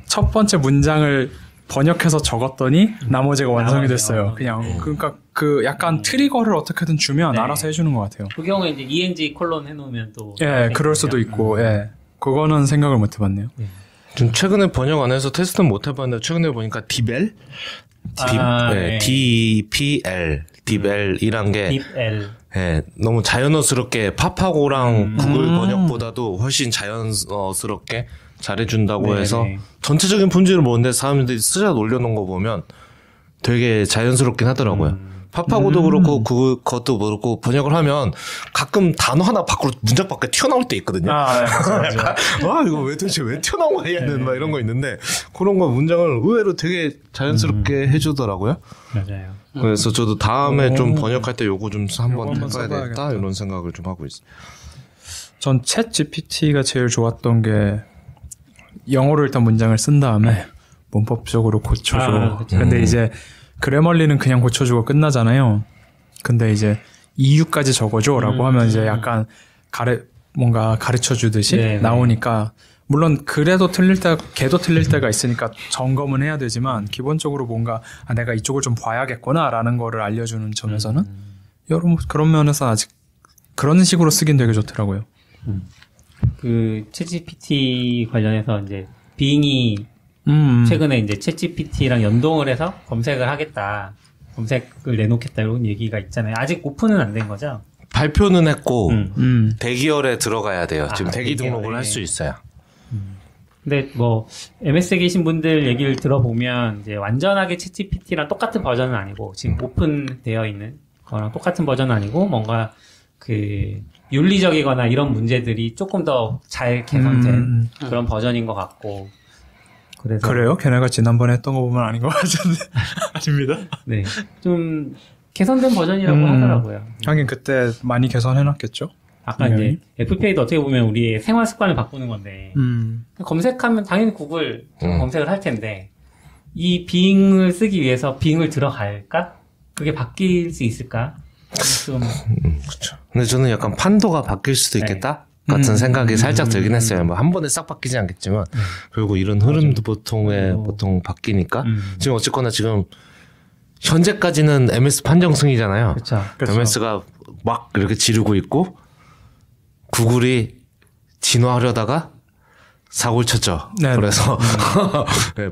첫 번째 문장을 번역해서 적었더니 나머지가 완성이 됐어요. 그냥 그러니까 그 약간 트리거를 어떻게든 주면 알아서 해주는 것 같아요. 그 경우에 이제 ENG 콜론 해놓으면 또 그럴 수도 있고 그거는 생각을 못 해봤네요. 좀 최근에 번역 안 해서 테스트는 못 해봤는데 최근에 보니까 디벨 DPL 디벨이란 게 너무 자연어스럽게 팝하고랑 구글 번역보다도 훨씬 자연스럽게 잘해준다고 해서 전체적인 품질을 모르는데 사람들이 쓰자 올려놓은 거 보면 되게 자연스럽긴 하더라고요. 팝하고도 그렇고 그것도 그렇고 번역을 하면 가끔 단어 하나 밖으로 문장 밖에 튀어나올 때 있거든요. 맞아. 이거 왜 도대체 왜 튀어나온 거야 얘는 막 이런 거 있는데 그런 거 문장을 의외로 되게 자연스럽게 해주더라고요. 맞아요. 그래서 저도 다음에 좀 번역할 때 요거 좀 한번 해봐야 되겠다 이런 생각을 좀 하고 있어요. 전 챗 GPT가 제일 좋았던 게 영어로 일단 문장을 쓴 다음에 문법적으로 고쳐줘. 근데 이제 그래멀리는 그냥 고쳐주고 끝나잖아요. 근데 이제 이유까지 적어줘라고 하면 이제 약간 뭔가 가르쳐 주듯이 나오니까 물론 그래도 걔도 틀릴 때가 있으니까 점검은 해야 되지만 기본적으로 뭔가 내가 이쪽을 좀 봐야겠구나라는 거를 알려주는 점에서는 여러분 그런 면에서 아직 그런 식으로 쓰긴 되게 좋더라고요. 그 챗GPT 관련해서 이제 빙이 최근에 이제 챗GPT랑 연동을 해서 검색을 하겠다, 검색을 내놓겠다 이런 얘기가 있잖아요. 아직 오픈은 안 된 거죠? 발표는 했고 대기열에 들어가야 돼요. 지금 대기 등록을 할 수 있어요. 근데 뭐 MS에 계신 분들 얘기를 들어보면 이제 완전하게 챗GPT랑 똑같은 버전은 아니고 지금 오픈되어 있는 거랑 똑같은 버전은 아니고 뭔가 그 윤리적이거나 이런 문제들이 조금 더 잘 개선된 그런 버전인 것 같고. 그래요? 걔네가 지난번에 했던 거 보면 아닌 것 같은데. 아닙니다. 네. 좀 개선된 버전이라고 하더라고요. 하긴 그때 많이 개선해놨겠죠? 아까 이제 애플페이도 어떻게 보면 우리의 생활 습관을 바꾸는 건데 검색하면 당연히 구글 검색을 할 텐데 이 빙을 쓰기 위해서 빙을 들어갈까? 그게 바뀔 수 있을까? 좀 그렇죠. 근데 저는 약간 판도가 바뀔 수도 있겠다 같은 생각이 살짝 들긴 했어요. 뭐 한 번에 싹 바뀌지 않겠지만 그리고 이런 흐름도 보통 바뀌니까 지금 어쨌거나 지금 현재까지는 MS 판정승이잖아요. 그렇죠. MS가 막 이렇게 지르고 있고 구글이 진화하려다가 사고를 쳤죠. 그래서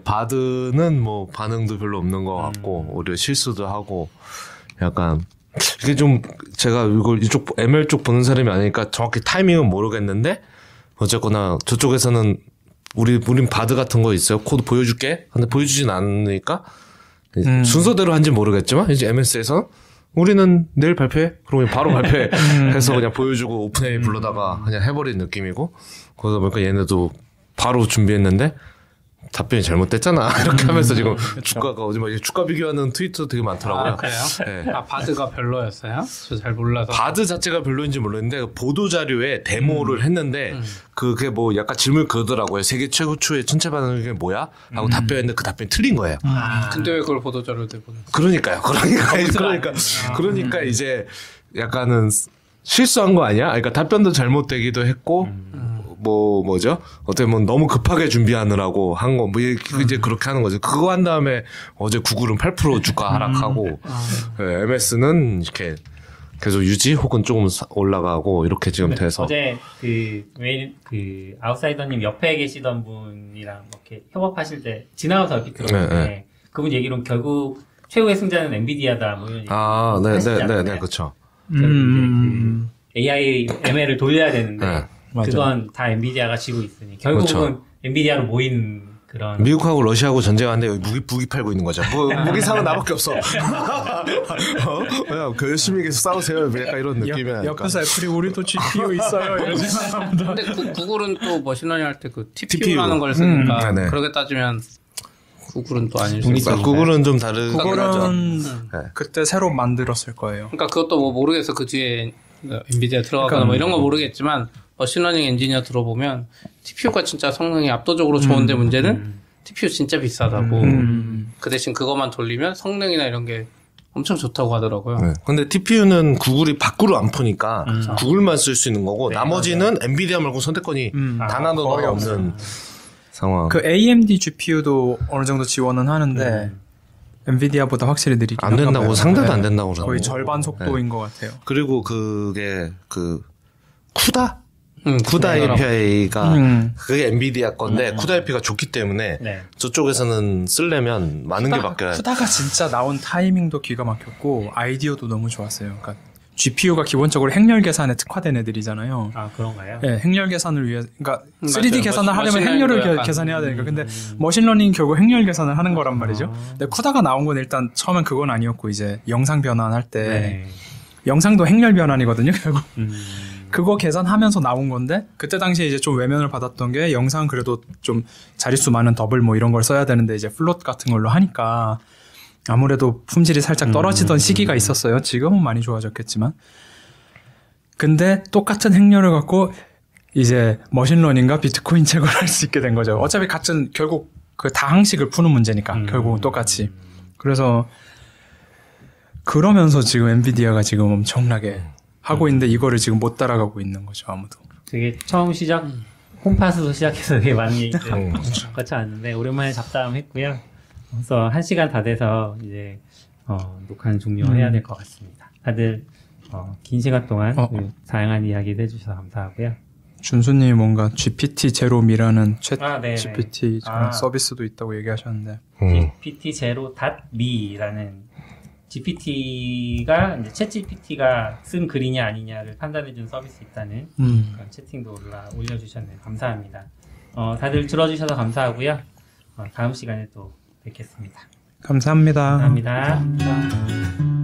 바드는 뭐 반응도 별로 없는 것 같고 오히려 실수도 하고 약간 이게 좀 제가 이걸 이쪽 ML 쪽 보는 사람이 아니니까 정확히 타이밍은 모르겠는데 어쨌거나 저쪽에서는 우린 바드 같은 거 있어요. 코드 보여줄게. 근데 보여주진 않으니까 순서대로 한지 모르겠지만 이제 MS에서 우리는 내일 발표해. 그러면 바로 발표해서 그냥 보여주고 오픈AI 불러다가 그냥 해버린 느낌이고 그러다 보니까 얘네도 바로 준비했는데 답변이 잘못됐잖아. 이렇게 하면서 지금 주가가 어제 막 주가 비교하는 트위터 되게 많더라고요. 아, 그래요? 네. 바드가 별로였어요? 저 잘 몰라서. 바드 자체가 별로인지 모르겠는데 보도 자료에 데모를 했는데 그게 뭐 약간 질문을 그러더라고요. 세계 최고추의 천체 반응이 뭐야? 하고 답변했는데 그 답변이 틀린 거예요. 근데 왜 그걸 보도 자료를 내보냈어요? 그러니까 이제 약간은 실수한 거 아니야? 그러니까 답변도 잘못되기도 했고 뭐죠? 어떻게 보면 너무 급하게 준비하느라고 한 거, 뭐, 이제 그렇게 하는 거죠. 그거 한 다음에 어제 구글은 8% 주가 하락하고, MS는 이렇게 계속 유지 혹은 조금 올라가고, 이렇게 지금 돼서. 어제 아웃사이더님 옆에 계시던 분이랑 이렇게 협업하실 때, 지나가서 얼핏 들었는데, 그분 얘기로는 결국 최후의 승자는 엔비디아다, 뭐 이런 얘기. 네, 그쵸. 그 AI ML을 돌려야 되는데 네. 그건 다 엔비디아가 지고 있으니 결국은 그렇죠. 엔비디아로 모인 그런 미국하고 러시아하고 전쟁하는데 여기 무기 팔고 있는 거죠. 무기 사는 나밖에 없어. 그냥 그 열심히 계속 싸우세요. 약간 이런 느낌이야. 옆에서 애플이 우리도 GPU 있어요. 이러지. 근데 구글은 또 머신러닝 할 때 그 TPU라는 걸 쓰니까 네. 그렇게 따지면 구글은 또 아닐 수 있어요. 구글은 좀 다르긴 하죠. 구글은 그때 새로 만들었을 거예요. 그러니까 그것도 뭐 모르겠어. 그 뒤에 엔비디아 들어가거나 뭐 이런 거 모르겠지만 머신러닝 엔지니어 들어보면 TPU가 진짜 성능이 압도적으로 좋은데 문제는 TPU 진짜 비싸다고. 그 대신 그것만 돌리면 성능이나 이런 게 엄청 좋다고 하더라고요. 네. 근데 TPU는 구글이 밖으로 안 푸니까 구글만 쓸 수 있는 거고 나머지는 엔비디아 말고 선택권이 단 하나도 없는 상황. 그 AMD GPU도 어느 정도 지원은 하는데 엔비디아보다 확실히 느리긴 안 된다고 한가 봐요. 상대도 안 된다고 그러고. 거의 절반 속도인 것 같아요. 그리고 그게 그 쿠다? 쿠다 API가 그게 엔비디아 건데 쿠다 API가 좋기 때문에 네. 저쪽에서는 쓰려면 많은 게 바뀌어야 돼. 쿠다가 진짜 나온 타이밍도 기가 막혔고 아이디어도 너무 좋았어요. 그러니까 GPU가 기본적으로 행렬 계산에 특화된 애들이잖아요. 아 그런가요? 네, 행렬 계산을 위해, 그러니까 3D 맞아요. 계산을 하려면 행렬을 계산해야 되니까. 근데 머신러닝 결국 행렬 계산을 하는 거란 말이죠. 근데 쿠다가 나온 건 일단 처음엔 그건 아니었고 이제 영상 변환할 때 네. 영상도 행렬 변환이거든요. 결국 그거 계산하면서 나온 건데 그때 당시에 이제 좀 외면을 받았던 게 영상 그래도 좀 자릿수 많은 더블 뭐 이런 걸 써야 되는데 이제 플롯 같은 걸로 하니까 아무래도 품질이 살짝 떨어지던 시기가 있었어요. 지금은 많이 좋아졌겠지만. 근데 똑같은 행렬을 갖고 이제 머신러닝과 비트코인 채굴을 할 수 있게 된 거죠. 어차피 같은 결국 그 다항식을 푸는 문제니까 결국은 똑같이. 그래서 그러면서 지금 엔비디아가 지금 엄청나게 하고 있는데 이거를 지금 못 따라가고 있는 거죠. 아무도. 되게 처음 홈팟으로 시작해서 되게 많은 얘기들 거쳐 왔는데 오랜만에 잡담했고요. 그래서 1시간 다 돼서 이제 녹화는 종료해야 될 것 같습니다. 다들 긴 시간 동안 그 다양한 이야기를 해주셔서 감사하고요. 준수님이 뭔가 GPT 제로미라는 챗 네네. GPT 서비스도 있다고 얘기하셨는데 GPT 제로.me라는 GPT가 이제 챗 GPT가 쓴 글이냐 아니냐를 판단해주는 서비스 있다는 그런 채팅도 올려주셨네요. 감사합니다. 다들 들어주셔서 감사하고요. 다음 시간에 또 뵙겠습니다. 감사합니다. 감사합니다.